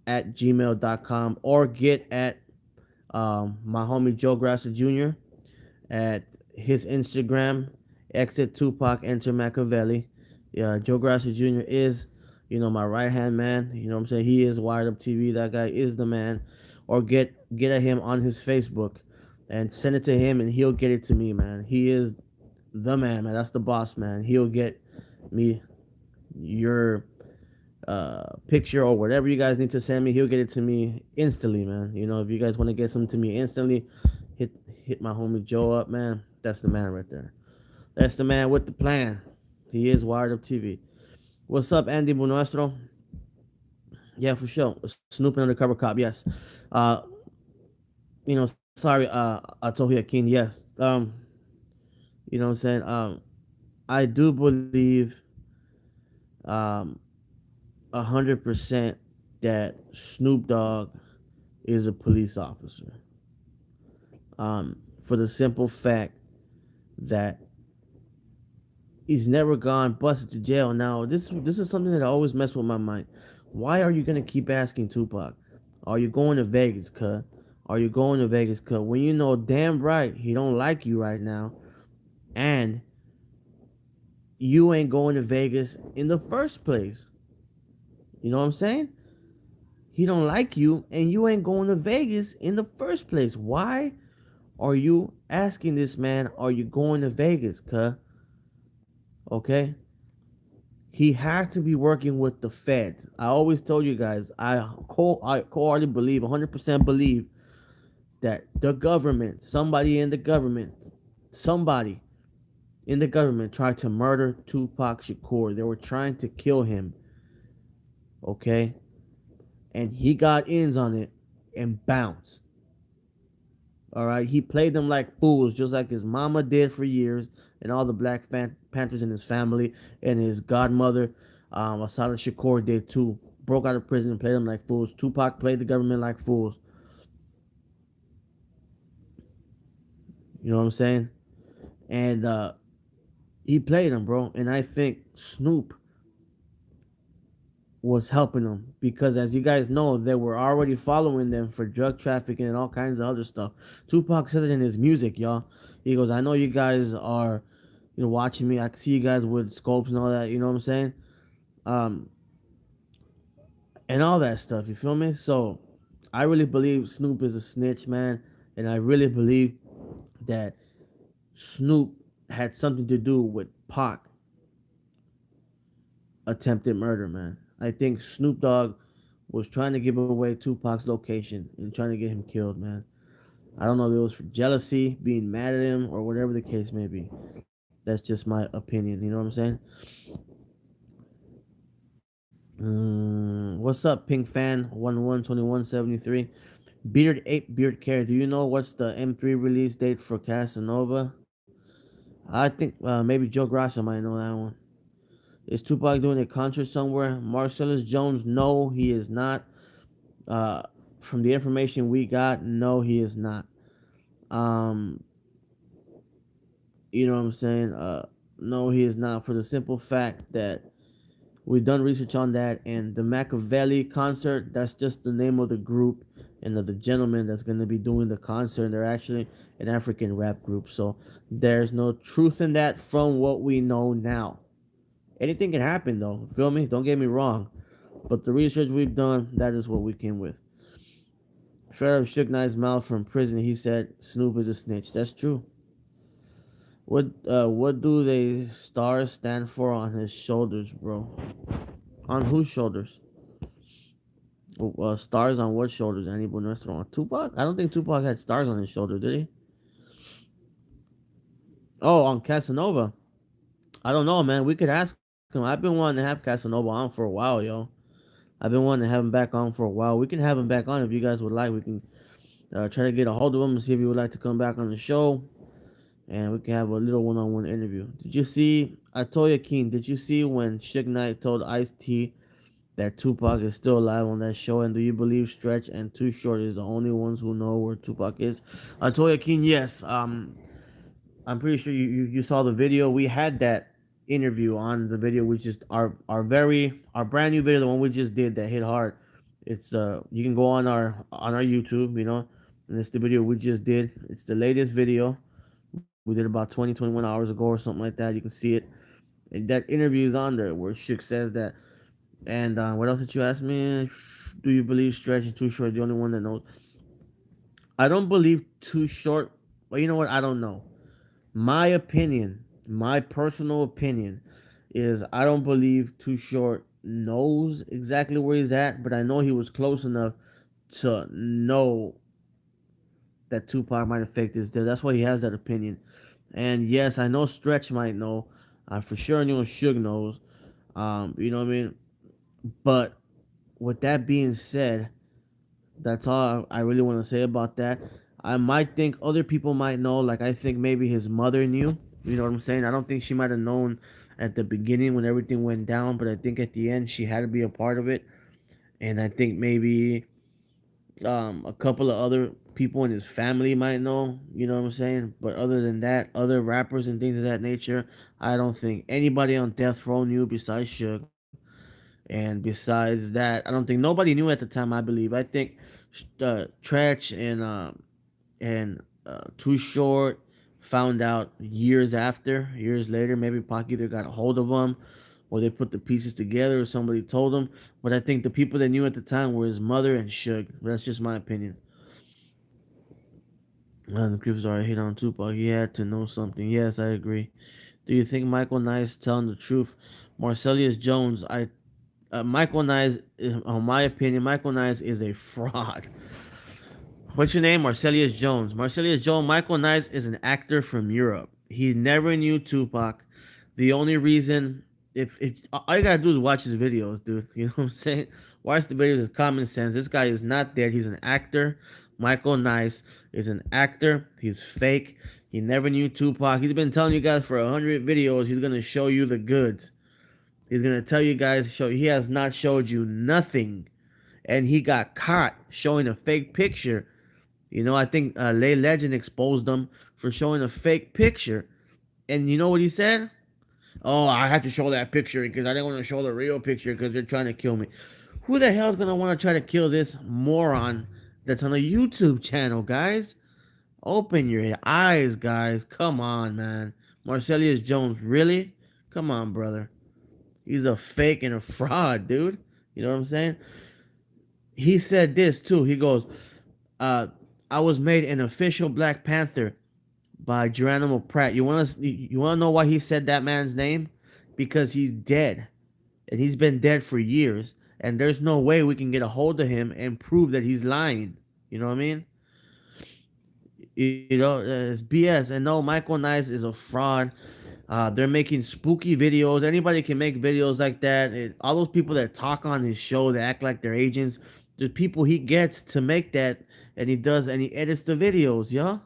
at gmail.com, or get at my homie Joe Grasser Jr. at his Instagram, exit Tupac, enter Machiavelli. Yeah, Joe Grasser Jr. is, my right hand man. You know what I'm saying? He is Wired Up TV. That guy is the man. Or get at him on his Facebook and send it to him, and he'll get it to me, man. He is the man, man. That's the boss, man. He'll get me your picture or whatever you guys need to send me. He'll get it to me instantly, man. If you guys want to get something to me instantly, hit hit my homie Joe up, man. That's the man right there. That's the man with the plan. He is Wired Up TV. What's up, Andy Bunuestro? Yeah, for sure. Snooping undercover cop. Yes. Uh, sorry. Atohia King. Yes. You know what I'm saying. I do believe, 100% that Snoop Dogg is a police officer. For the simple fact that he's never gone busted to jail. Now, this is something that always mess with my mind. Why are you gonna keep asking Tupac? Are you going to Vegas, cuz? Are you going to Vegas, cuz? When you know damn right he don't like you right now, and you ain't going to Vegas in the first place. You know what I'm saying? He don't like you, and you ain't going to Vegas in the first place. Why are you asking this man? Are you going to Vegas, cuz? Okay. He had to be working with the feds. I always told you guys, I wholeheartedly believe, 100% believe that the government, somebody in the government tried to murder Tupac Shakur. They were trying to kill him. Okay? And he got ins on it and bounced. All right? He played them like fools, just like his mama did for years, and all the Black Panthers in his family, and his godmother, Asada Shakur, did too. Broke out of prison and played them like fools. Tupac played the government like fools. You know what I'm saying? And he played them, bro. And I think Snoop was helping them because, as you guys know, they were already following them for drug trafficking and all kinds of other stuff. Tupac said it in his music, y'all. He goes, "I know you guys are, watching me. I can see you guys with scopes and all that. You know what I'm saying? Um, and all that stuff. You feel me? So, I really believe Snoop is a snitch, man, and I really believe that Snoop had something to do with Pac attempted murder, man. I think Snoop Dogg was trying to give away Tupac's location and trying to get him killed, man. I don't know if it was for jealousy, being mad at him, or whatever the case may be. That's just my opinion. You know what I'm saying? What's up, Pink Fan 112173? Beard Ape Beard Care. Do you know what's the M3 release date for Casanova? I think maybe Joe Grasso might know that one. Is Tupac doing a concert somewhere? Marcellus Jones, no, he is not. Uh, from the information we got, no, he is not. Um, you know what I'm saying? No, he is not. For the simple fact that we've done research on that, and the Machiavelli concert, that's just the name of the group and of the gentleman that's going to be doing the concert. They're actually an African rap group, so there's no truth in that from what we know now. Anything can happen though. Feel me? Don't get me wrong. But the research we've done, that is what we came with. Shredder shook Knight's mouth from prison. He said Snoop is a snitch. That's true. What do they stars stand for on his shoulders, bro? On whose shoulders? Stars on what shoulders? Anybody else on Tupac? I don't think Tupac had stars on his shoulder, did he? Oh, on Casanova. I don't know, man. We could ask him. I've been wanting to have Casanova on for a while, yo. I've been wanting to have him back on for a while. We can have him back on if you guys would like. We can Try to get a hold of him and see if he would like to come back on the show, and we can have a little one-on-one interview. Did you see? I told you, King. Did you see when Suge Knight told Ice T that Tupac is still alive on that show? And do you believe Stretch and Too Short is the only ones who know where Tupac is? I told you, King. Yes. I'm pretty sure you saw the video. We had that interview on the video, which is our brand new video, the one we just did that hit hard. It's you can go on our YouTube, and it's the video we just did. It's the latest video. We did about 21 hours ago or something like that. You can see it. And that interview is on there where Shook says that. And what else did you ask me? Do you believe Stretch and Too Short the only one that knows? I don't believe Too Short. Well, you know what? I don't know. My opinion, my personal opinion, is I don't believe Too Short knows exactly where he's at, but I know he was close enough to know that Tupac might have faked his death. That's why he has that opinion. And yes, I know Stretch might know. I for sure know Suge knows. You know what I mean? But with that being said, that's all I really want to say about that. I might think other people might know. Like, I think maybe his mother knew. You know what I'm saying? I don't think she might have known at the beginning when everything went down, but I think at the end she had to be a part of it. And I think maybe a couple of other people in his family might know. You know what I'm saying? But other than that, other rappers and things of that nature, I don't think anybody on death row knew besides Suge. And besides that, I don't think nobody knew at the time. I believe. I think Tretch and Too Short found out years later. Maybe Pac either got a hold of them, or they put the pieces together, or somebody told them. But I think the people that knew at the time were his mother and Suge. That's just my opinion. The creeps are hit on Tupac. He had to know something. Yes, I agree. Do you think Michael Nice telling the truth? Marcellus Jones, Michael Nice, in my opinion, Michael Nice is a fraud. What's your name? Marcellus Jones. Marcellus Jones. Michael Nice is an actor from Europe. He never knew Tupac. The only reason, if all you gotta do is watch his videos, dude. You know what I'm saying? Watch the videos. Is common sense. This guy is not dead. He's an actor. Michael Nice is an actor. He's fake. He never knew Tupac. He's been telling you guys for 100 videos. He's gonna show you the goods. He's gonna tell you guys. He has not showed you nothing, and he got caught showing a fake picture. I think Lay Legend exposed them for showing a fake picture. And you know what he said? Oh, I had to show that picture because I didn't want to show the real picture because they're trying to kill me. Who the hell is going to want to try to kill this moron that's on a YouTube channel, guys? Open your eyes, guys. Come on, man. Marcellus Jones, really? Come on, brother. He's a fake and a fraud, dude. You know what I'm saying? He said this, too. He goes, uh, I was made an official Black Panther by Geronimo Pratt. You want to know why he said that man's name? Because he's dead, and he's been dead for years, and there's no way we can get a hold of him and prove that he's lying. You know what I mean? It's BS. And no, Michael Nice is a fraud. They're making spooky videos. Anybody can make videos like that. All those people that talk on his show, that act like they're agents, there's people he gets to make that, and he edits the videos, yo.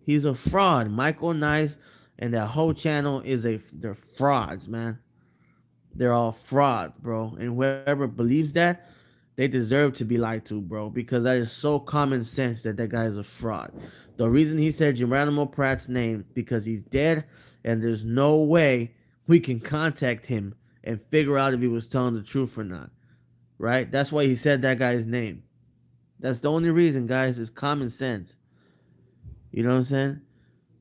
He's a fraud. Michael Nice and that whole channel they're frauds, man. They're all frauds, bro. And whoever believes that, they deserve to be lied to, bro, because that is so common sense that guy is a fraud. The reason he said Geronimo Pratt's name because he's dead, and there's no way we can contact him and figure out if he was telling the truth or not. Right? That's why he said that guy's name. That's the only reason, guys. It's common sense. You know what I'm saying?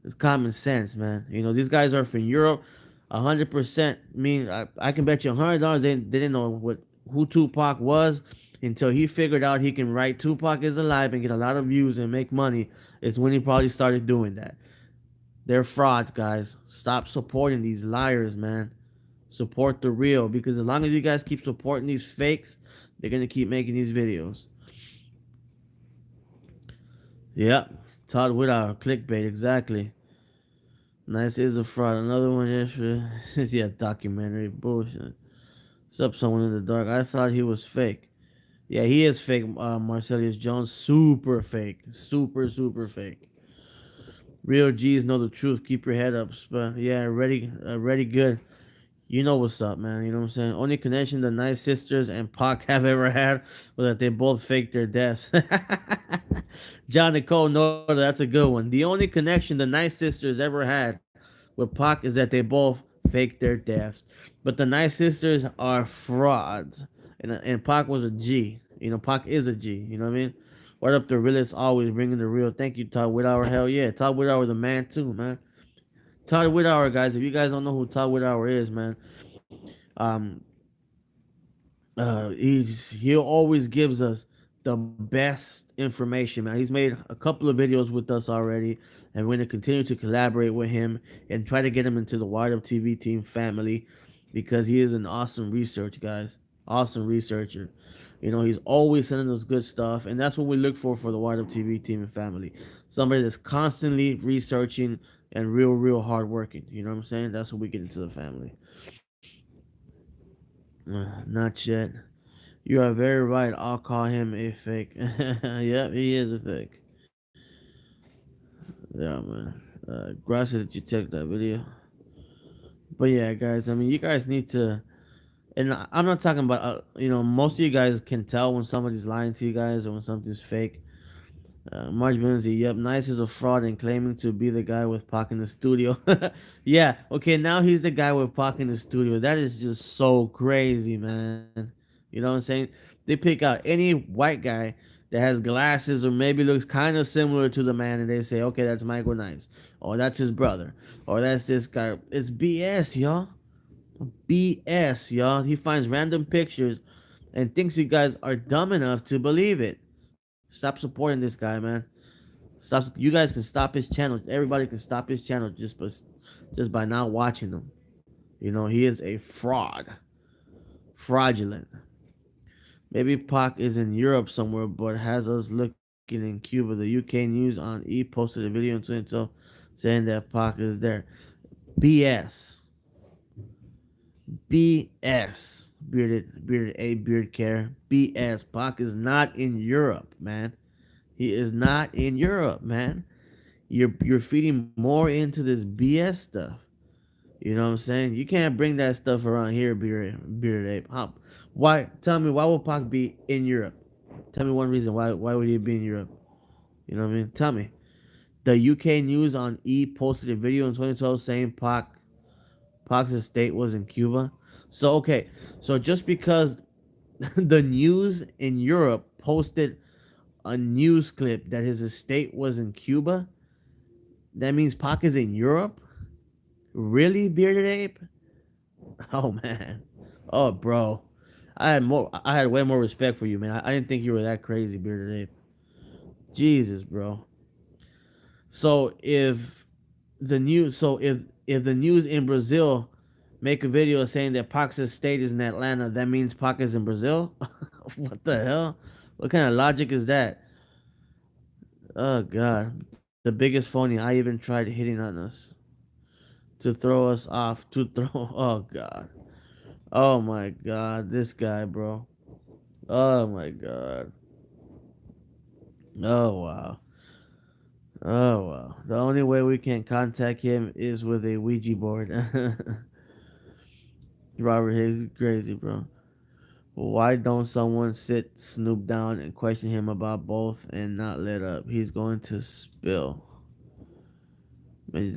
It's common sense, man. These guys are from Europe. 100%. I can bet you $100 they didn't know who Tupac was until he figured out he can write Tupac is alive and get a lot of views and make money. It's when he probably started doing that. They're frauds, guys. Stop supporting these liars, man. Support the real, because as long as you guys keep supporting these fakes, they're gonna keep making these videos. Yep. Todd Woodhouse, clickbait, exactly. Nice is a fraud. Another one yesterday. Yeah, documentary bullshit. What's up, someone in the dark? I thought he was fake. Yeah, he is fake. Marcellus Jones, super fake, super fake. Real G's know the truth. Keep your head up. But yeah, ready, good. You know what's up, man. You know what I'm saying? Only connection the Nice Sisters and Pac have ever had was that they both faked their deaths. John Nicole, no, that's a good one. The only connection the Nice Sisters ever had with Pac is that they both faked their deaths. But the Nice Sisters are frauds. And Pac was a G. You know, Pac is a G. You know what I mean? What up the realest always bringing the real. Thank you, Todd Whithour. Hell yeah. Todd Whithour the man too, man. Todd Whithour, guys. If you guys don't know who Todd Whithour is, man, um, he always gives us the best information, man. He's made a couple of videos with us already, and we're gonna continue to collaborate with him and try to get him into the Wired Up TV team family because he is an awesome research, guys. Awesome researcher. You know, he's always sending us good stuff, and that's what we look for the Wired Up TV team and family. Somebody that's constantly researching and real hard working. You know what I'm saying? That's what we get into the family. Not yet. You are very right. I'll call him a fake. Yep, he is a fake. Yeah, man. Gracias that you checked that video. But yeah, guys. I mean, you guys need to. And I'm not talking about. Most of you guys can tell when somebody's lying to you guys or when something's fake. Marge Benzie, yep, Nice is a fraud and claiming to be the guy with Pac in the studio. Yeah, okay, now he's the guy with Pac in the studio. That is just so crazy, man. You know what I'm saying? They pick out any white guy that has glasses or maybe looks kind of similar to the man and they say, okay, that's Michael Nice. Or that's his brother. Or that's this guy. It's BS, y'all. BS, y'all. He finds random pictures and thinks you guys are dumb enough to believe it. Stop supporting this guy, man. Stop. You guys can stop his channel. Everybody can stop his channel just by not watching him. You know he is a fraud, fraudulent. Maybe Pac is in Europe somewhere, but has us looking in Cuba. The UK News on E posted a video in 2012 saying that Pac is there. BS. BS. Bearded A beard care. BS. Pac is not in Europe, man. He is not in Europe, man. You're feeding more into this BS stuff. You know what I'm saying? You can't bring that stuff around here, bearded ape. Why? Tell me, why would Pac be in Europe? Tell me one reason why would he be in Europe? You know what I mean? Tell me. The UK News on E posted a video in 2012 saying Pac's estate was in Cuba. So okay, so just because the news in Europe posted a news clip that his estate was in Cuba, that means Pac is in Europe? Really, bearded ape? Oh man. Oh bro. I had way more respect for you, man. I didn't think you were that crazy, bearded ape. Jesus, bro. So if the news in Brazil make a video saying that Pac's estate is in Atlanta, that means Pac is in Brazil? What the hell? What kind of logic is that? Oh god. The biggest phony. I even tried hitting on us to throw us off. To throw. Oh god. Oh my god. This guy, bro. Oh my god. Oh wow. Oh wow. The only way we can contact him is with a Ouija board. Robert Higgs is crazy, bro. Why don't someone sit Snoop down and question him about both and not let up? He's going to spill. That's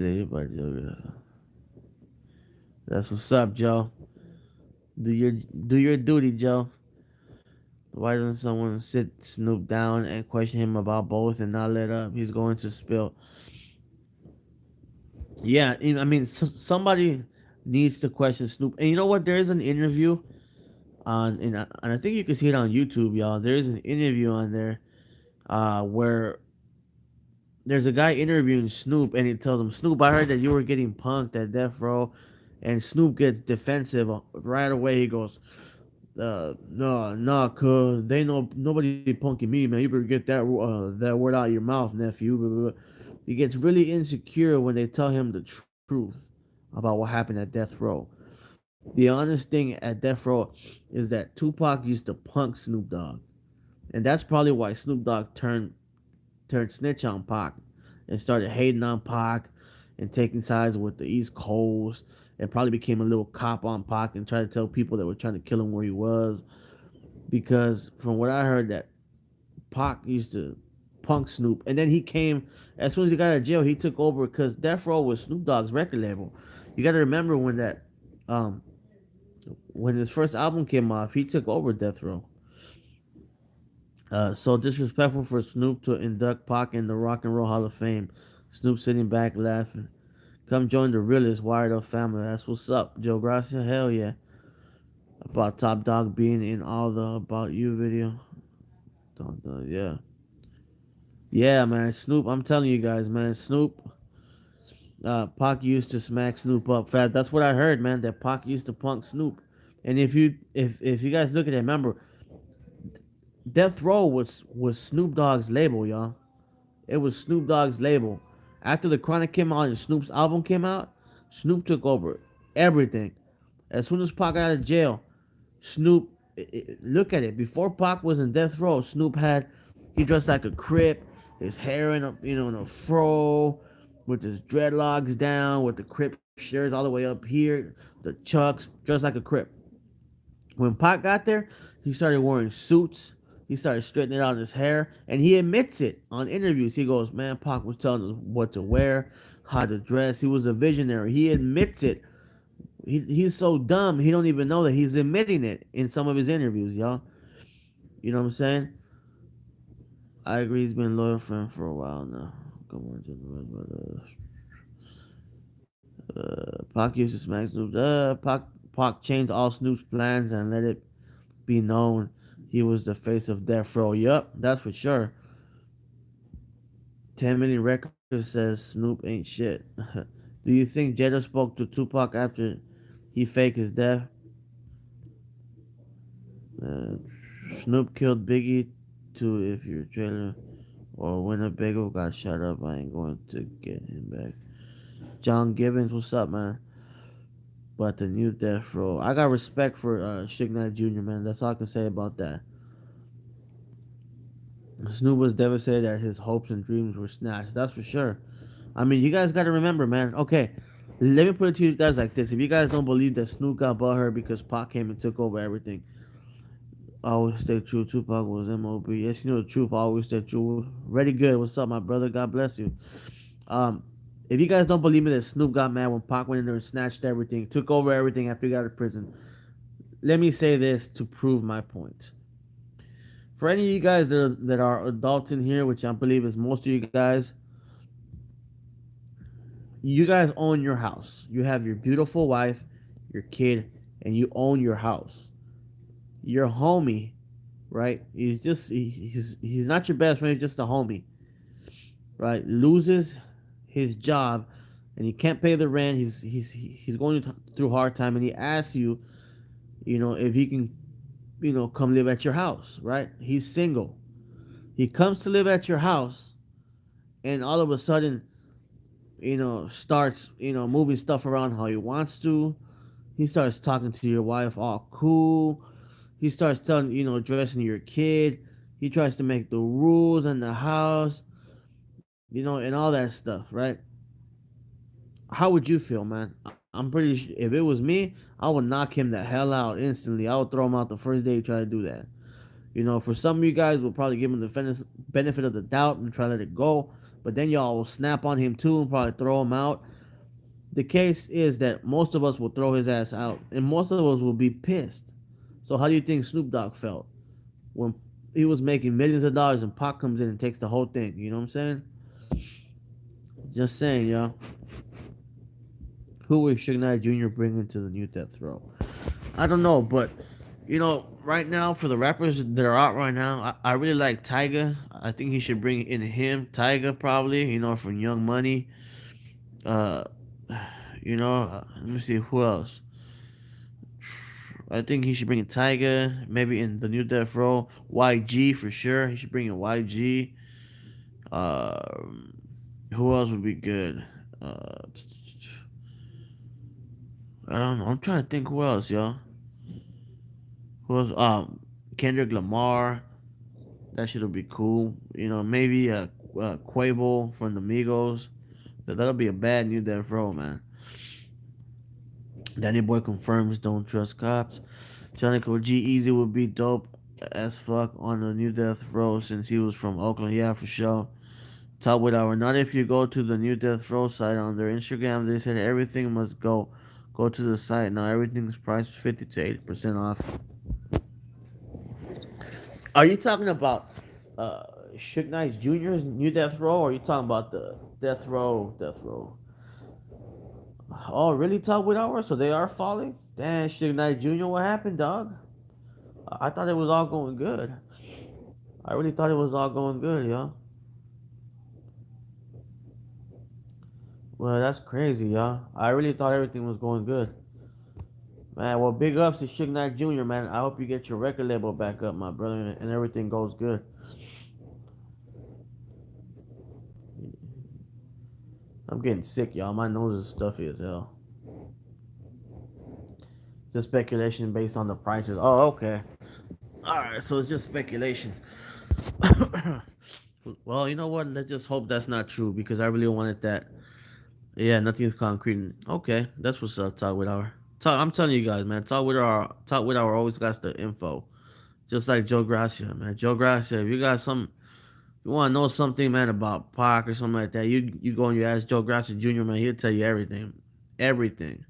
what's up, Joe. Do your duty, Joe. Why doesn't someone sit Snoop down and question him about both and not let up? He's going to spill. Yeah, I mean, somebody needs to question Snoop. And you know what? There is an interview and I think you can see it on YouTube, y'all. There is an interview on there where there's a guy interviewing Snoop, and he tells him, Snoop, I heard that you were getting punked at Death Row, and Snoop gets defensive right away. He goes, no, nah, cuz they know nobody punking me, man. You better get that word out of your mouth, nephew. Blah, blah, blah. He gets really insecure when they tell him the truth about what happened at Death Row. The honest thing at Death Row is that Tupac used to punk Snoop Dogg. And that's probably why Snoop Dogg turned snitch on Pac and started hating on Pac and taking sides with the East Coast and probably became a little cop on Pac and tried to tell people that were trying to kill him where he was. Because from what I heard, that Pac used to punk Snoop, and then he came as soon as he got out of jail. He took over because Death Row was Snoop Dogg's record label. You got to remember um, when his first album came off, he took over Death Row. So disrespectful for Snoop to induct Pac in the Rock and Roll Hall of Fame. Snoop sitting back laughing. Come join the realest wired up family. That's what's up, Joe Gracia. Hell yeah. About Top Dog being in all the About You video. Yeah. Yeah, man. Snoop, I'm telling you guys, man. Snoop, Pac used to smack Snoop up. Fat. That's what I heard, man. That Pac used to punk Snoop. And if you guys look at it, remember, Death Row was Snoop Dogg's label, y'all. It was Snoop Dogg's label. After the Chronic came out and Snoop's album came out, Snoop took over everything. As soon as Pac got out of jail, Snoop, look at it. Before Pac was in Death Row, Snoop had, he dressed like a Crip, his hair in a, in a fro, with his dreadlocks down, with the Crip shirts all the way up here, the chucks, dressed like a Crip. When Pac got there, he started wearing suits. He started straightening out his hair, and he admits it on interviews. He goes, "Man, Pac was telling us what to wear, how to dress. He was a visionary." He admits it. He's so dumb. He don't even know that he's admitting it in some of his interviews, y'all. You know what I'm saying? I agree. He's been a loyal friend for a while now. Come on, Pac used to smack Snoop. Pac changed all Snoop's plans and let it be known he was the face of Death Row. Yup, that's for sure. 10 million records says Snoop ain't shit. Do you think Jada spoke to Tupac after he faked his death? Uh, Snoop killed Biggie too. If your trailer or Winnebago got shut up, I ain't going to get him back. John Gibbons, what's up, man? But the new Death Row, I got respect for Suge Knight Jr., man. That's all I can say about that. Snoop was devastated that his hopes and dreams were snatched. That's for sure. I mean, you guys got to remember, man. Okay, let me put it to you guys like this: if you guys don't believe that Snoop got butthurt because Pac came and took over everything, always stay true. Tupac was MOB. Yes, you know the truth. Always stay true. Ready good. What's up, my brother? God bless you. Um, if you guys don't believe me that Snoop got mad when Pac went in there and snatched everything, took over everything after he got out of prison, let me say this to prove my point. For any of you guys that are adults in here, which I believe is most of you guys own your house. You have your beautiful wife, your kid, and you own your house. Your homie, right? He's not your best friend. He's just a homie, right? Loses his job, and he can't pay the rent. He's going through hard time, and he asks you, if he can, come live at your house, right? He's single. He comes to live at your house, and all of a sudden, starts, moving stuff around how he wants to. He starts talking to your wife all cool. He starts telling, dressing your kid. He tries to make the rules in the house, and all that stuff, right? How would you feel, man? I'm pretty sure if it was me, I would knock him the hell out instantly. I would throw him out the first day he tried to do that. For some of you guys, will probably give him the benefit of the doubt and try to let it go. But then y'all will snap on him too and probably throw him out. The case is that most of us will throw his ass out, and most of us will be pissed. So how do you think Snoop Dogg felt when he was making millions of dollars and Pac comes in and takes the whole thing? You know what I'm saying? Just saying, y'all. Who is Suge Knight Jr. bringing to the new death row? I don't know, but right now for the rappers that are out right now, I really like Tyga. I think he should bring in him, Tyga probably. For Young Money. Uh, let me see who else. I think he should bring in Tyga, maybe in the new death row. YG for sure. He should bring in YG. Who else would be good? Uh, I don't know. I'm trying to think who else, y'all. Who else? Kendrick Lamar. That shit'll be cool. Maybe Quavo from the Migos. That'll be a bad new death row, man. Danny Boy confirms don't trust cops. Janico G Easy would be dope as fuck on the new death row since he was from Oakland. Yeah, for sure. Top with our not if you go to the new death row site on their Instagram, they said everything must go to the site. Now everything's priced 50 to 80% off. Are you talking about uh Suge Knight Jr.'s new death row, or are you talking about the death row? Oh, really? Top with ours? So they are falling? Damn, Suge Knight Jr., what happened, dog? I thought it was all going good. I really thought it was all going good, yo. Well, that's crazy, y'all. I really thought everything was going good. Man, well, big ups to Suge Knight Jr., man. I hope you get your record label back up, my brother, and everything goes good. I'm getting sick, y'all. My nose is stuffy as hell. Just speculation based on the prices. Oh, okay. Alright, so it's just speculation. Well, you know what? Let's just hope that's not true because I really wanted that. Yeah, nothing's concrete. Okay, that's what's up. Talk with our talk. I'm telling you guys, man. Talk with our always got the info. Just like Joe Gracia, man. Joe Gracia, if you got some, you want to know something, man, about Pac or something like that, you go and you ask Joe Gracia Jr., man. He'll tell you everything, everything.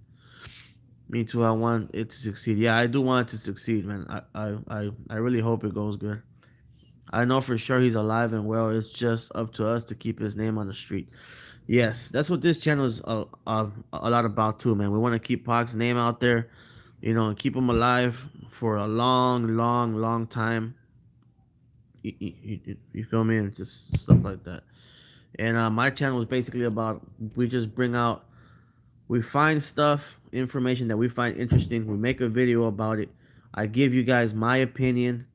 Me too. I want it to succeed. Yeah, I do want it to succeed, man. I really hope it goes good. I know for sure he's alive and well. It's just up to us to keep his name on the street. Yes, that's what this channel is a lot about too, man. We want to keep Pac's name out there, and keep him alive for a long, long, long time. You feel me? And just stuff like that. And my channel is basically about we just bring out, we find stuff, information that we find interesting. We make a video about it. I give you guys my opinion,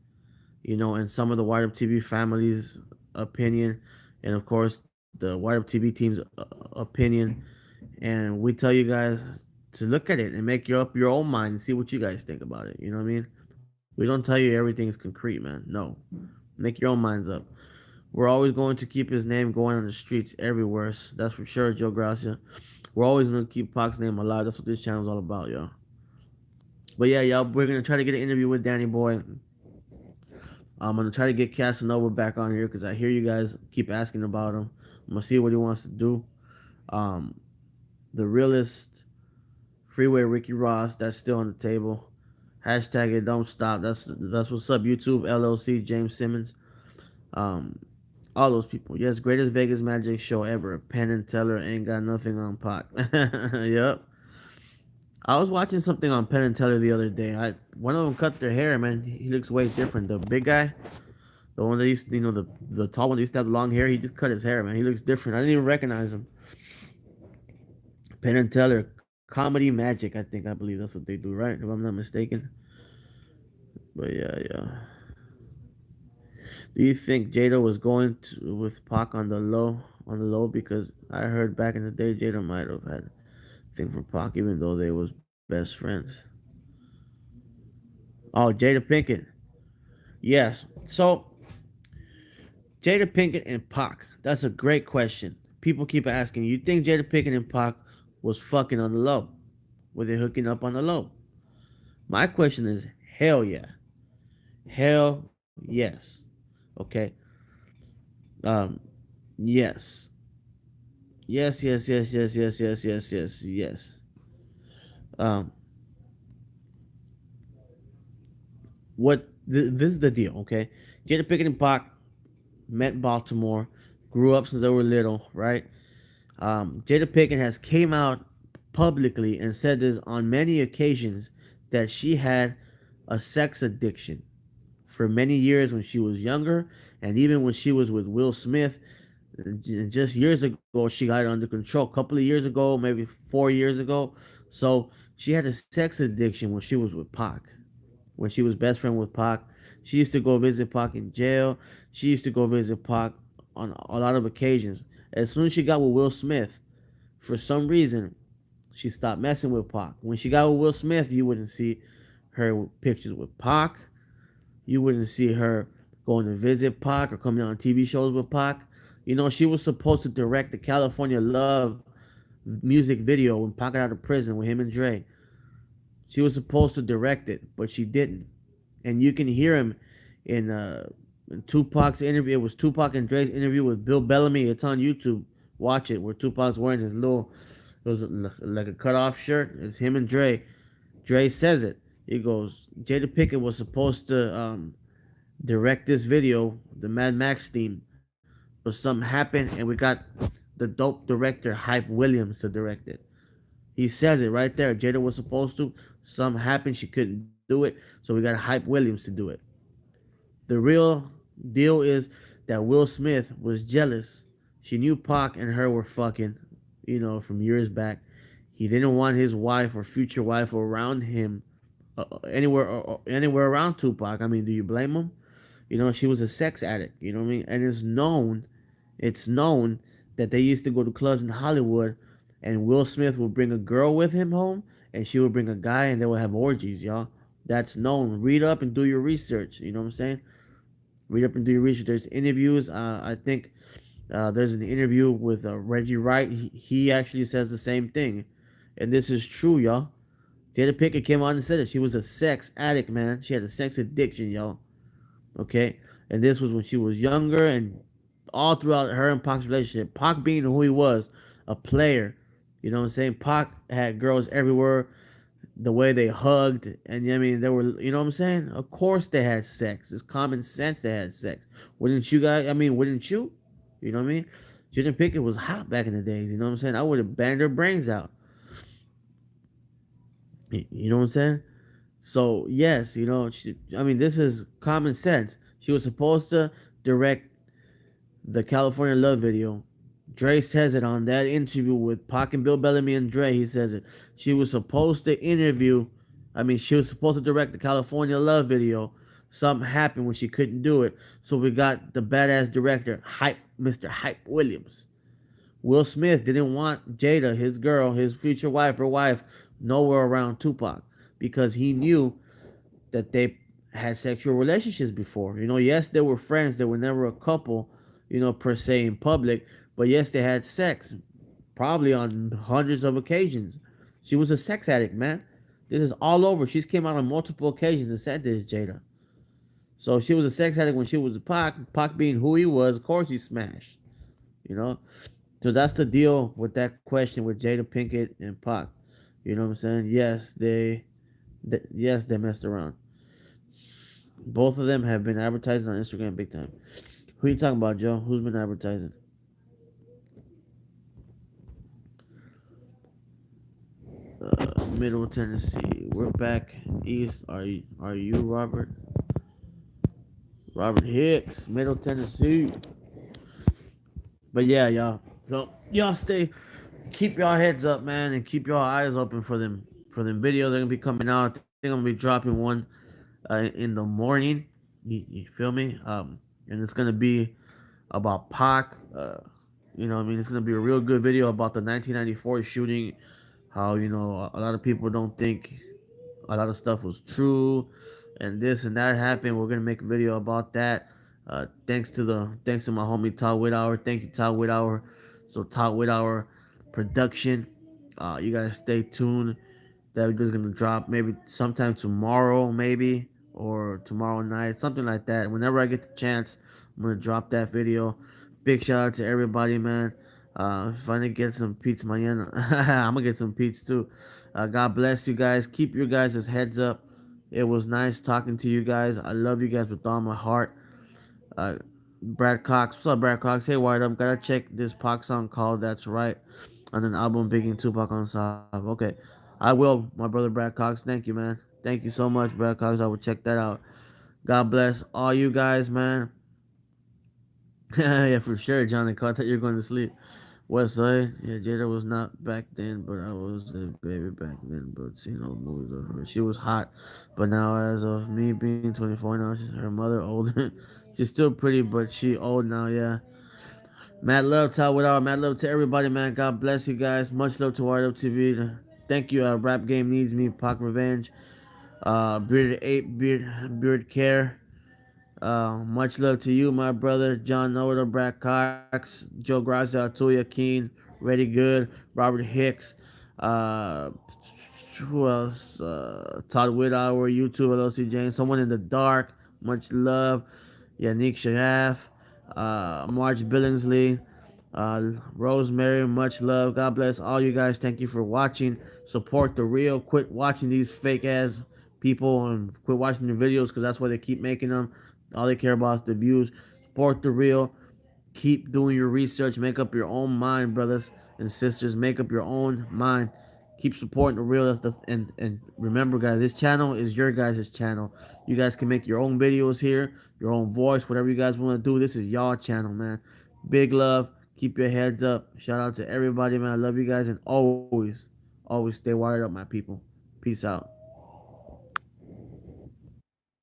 and some of the Wide Up TV family's opinion, and of course the Wide Up TV team's opinion, and we tell you guys to look at it and make up your own mind and see what you guys think about it. You know what I mean? We don't tell you everything's concrete, man. No, make your own minds up. We're always going to keep his name going on the streets everywhere. That's for sure, Joe Gracia. We're always gonna keep Pac's name alive. That's what this channel's all about, y'all. But yeah, y'all, we're gonna try to get an interview with Danny Boy. I'm gonna try to get Casanova back on here because I hear you guys keep asking about him. I'm gonna see what he wants to do. Um, the realist, Freeway Ricky Ross, that's still on the table. Hashtag it don't stop. That's what's up. YouTube LLC James Simmons. Um, all those people. Yes, greatest Vegas magic show ever. Penn and Teller ain't got nothing on Pac. Yep. I was watching something on Penn and Teller the other day. One of them cut their hair, man. He looks way different. The big guy, the one that used, the tall one that used to have long hair. He just cut his hair, man. He looks different. I didn't even recognize him. Penn and Teller, comedy magic. I believe that's what they do, right? If I'm not mistaken. But yeah, yeah. Do you think Jada was going with Pac on the low? Because I heard back in the day Jada might have had a thing for Pac, even though they was best friends. Oh, Jada Pinkett. Yes. So Jada Pinkett and Pac. That's a great question. People keep asking. You think Jada Pinkett and Pac was fucking on the low? Were they hooking up on the low? My question is hell yeah. Hell yes. Okay. Um. Yes. Yes. Yes. Yes. Yes. Yes. Yes. Yes. Yes. Yes. Um. This is the deal. Okay. Jada Pinkett and Pac met Baltimore, grew up since they were little, right? Jada Pinkett has came out publicly and said this on many occasions that she had a sex addiction for many years when she was younger, and even when she was with Will Smith. Just years ago, she got it under control. A couple of years ago, maybe 4 years ago. So she had a sex addiction when she was with Pac, when she was best friend with Pac. She used to go visit Pac in jail. She used to go visit Pac on a lot of occasions. As soon as she got with Will Smith, for some reason, she stopped messing with Pac. When she got with Will Smith, you wouldn't see her pictures with Pac. You wouldn't see her. going to visit Pac or coming on TV shows with Pac. She was supposed to direct the California Love music video when Pac got out of prison with him and Dre. She was supposed to direct it, but she didn't. And you can hear him in Tupac's interview. It was Tupac and Dre's interview with Bill Bellamy. It's on YouTube. Watch it, where Tupac's wearing his little, it was like a cut off shirt. It's him and Dre. Dre says it. He goes, Jada Pinkett was supposed to direct this video, the Mad Max theme, but something happened, and we got the dope director Hype Williams to direct it. He says it right there. Jada was supposed to. Something happened. She couldn't do it. So we got Hype Williams to do it. The real deal is that Will Smith was jealous. She knew Pac and her were fucking, from years back. He didn't want his wife or future wife around him, anywhere around Tupac. I mean, do you blame him? She was a sex addict. You know what I mean? And it's known that they used to go to clubs in Hollywood, and Will Smith would bring a girl with him home, and she would bring a guy, and they would have orgies, y'all. That's known. Read up and do your research. You know what I'm saying? Read up and do your research. There's interviews. I think there's an interview with Reggie Wright. He actually says the same thing, and this is true, y'all. Jada Pinkett came on and said it. She was a sex addict, man. She had a sex addiction, y'all. Okay, and this was when she was younger, and all throughout her and Pac's relationship. Pac being who he was, a player. You know what I'm saying? Pac had girls everywhere. The way they hugged, and I mean, they were. You know what I'm saying? Of course, they had sex. It's common sense they had sex. Wouldn't you guys? I mean, wouldn't you? You know what I mean? Jada Pinkett was hot back in the days. You know what I'm saying? I would have banged her brains out. You know what I'm saying? So yes, I mean, this is common sense. She was supposed to direct the California Love video. Dre says it on that interview with Pac and Bill Bellamy and Dre. He says it. She was supposed to she was supposed to direct the California Love video. Something happened when she couldn't do it. So we got the badass director, Mr. Hype Williams. Will Smith didn't want Jada, his girl, his future wife, her wife, nowhere around Tupac because he knew that they had sexual relationships before. Yes, they were friends. They were never a couple, per se in public. But yes, they had sex, probably on hundreds of occasions. She was a sex addict, man. This is all over. She's came out on multiple occasions and said this, Jada. So she was a sex addict when she was a Pac. Pac being who he was, of course he smashed. You know? So that's the deal with that question with Jada Pinkett and Pac. You know what I'm saying? Yes, they messed around. Both of them have been advertising on Instagram big time. Who you talking about, Joe? Who's been advertising? Middle Tennessee. We're back east. Are you Robert? Robert Hicks, Middle Tennessee. But yeah, y'all. So y'all keep y'all heads up, man, and keep y'all eyes open for them videos. They're gonna be coming out. I think I'm gonna be dropping one in the morning. You feel me? And it's gonna be about Pac. It's gonna be a real good video about the 1994 shooting. How a lot of people don't think a lot of stuff was true, and this and that happened. We're gonna make a video about that. Thanks to my homie Todd Whithour. Thank you, Todd Whithour. So Todd Whithour production. You gotta stay tuned. That video's gonna drop maybe sometime tomorrow, maybe or tomorrow night, something like that. Whenever I get the chance, I'm gonna drop that video. Big shout out to everybody, man. If I didn't get some pizza mañana, I'm gonna get some pizza too. God bless you guys. Keep your guys' heads up. It was nice talking to you guys. I love you guys with all my heart. Uh, Brad Cox, what's up, Brad Cox? Hey, Wired Up. Gotta check this Pac song called "That's Right" on an album Biggie and Tupac on song. Okay, I will, my brother Brad Cox. Thank you, man. Thank you so much, Brad Cox. I will check that out. God bless all you guys, man. Yeah, for sure, Johnny. I thought you were going to sleep. West Side, yeah, Jada was not back then, but I was a baby back then. But movies of her. She was hot, but now as of me being 24 now, her mother older. She's still pretty, but she old now. Yeah. Mad love to Without. Mad love to everybody, man. God bless you guys. Much love to Wired Up TV. Thank you. Rap Game Needs Me. Pac Revenge. Bearded Ape. Beard Care. Much love to you, my brother. John Noda, Brad Cox, Joe Gracia, Atuya Keen, Reddy Good, Robert Hicks. Uh, who else? Todd Whithour, YouTube, LLC James. Someone in the Dark. Much love. Yannick Shahaf. Marge Billingsley. Rosemary, much love. God bless all you guys. Thank you for watching. Support the real. Quit watching these fake ass people and quit watching their videos because that's why they keep making them. All they care about is the views. Support the real. Keep doing your research. Make up your own mind, brothers and sisters. Make up your own mind. Keep supporting the real. And remember, guys, this channel is your guys' channel. You guys can make your own videos here, your own voice, whatever you guys want to do. This is y'all channel, man. Big love. Keep your heads up. Shout out to everybody, man. I love you guys, and always, always stay wired up, my people. Peace out.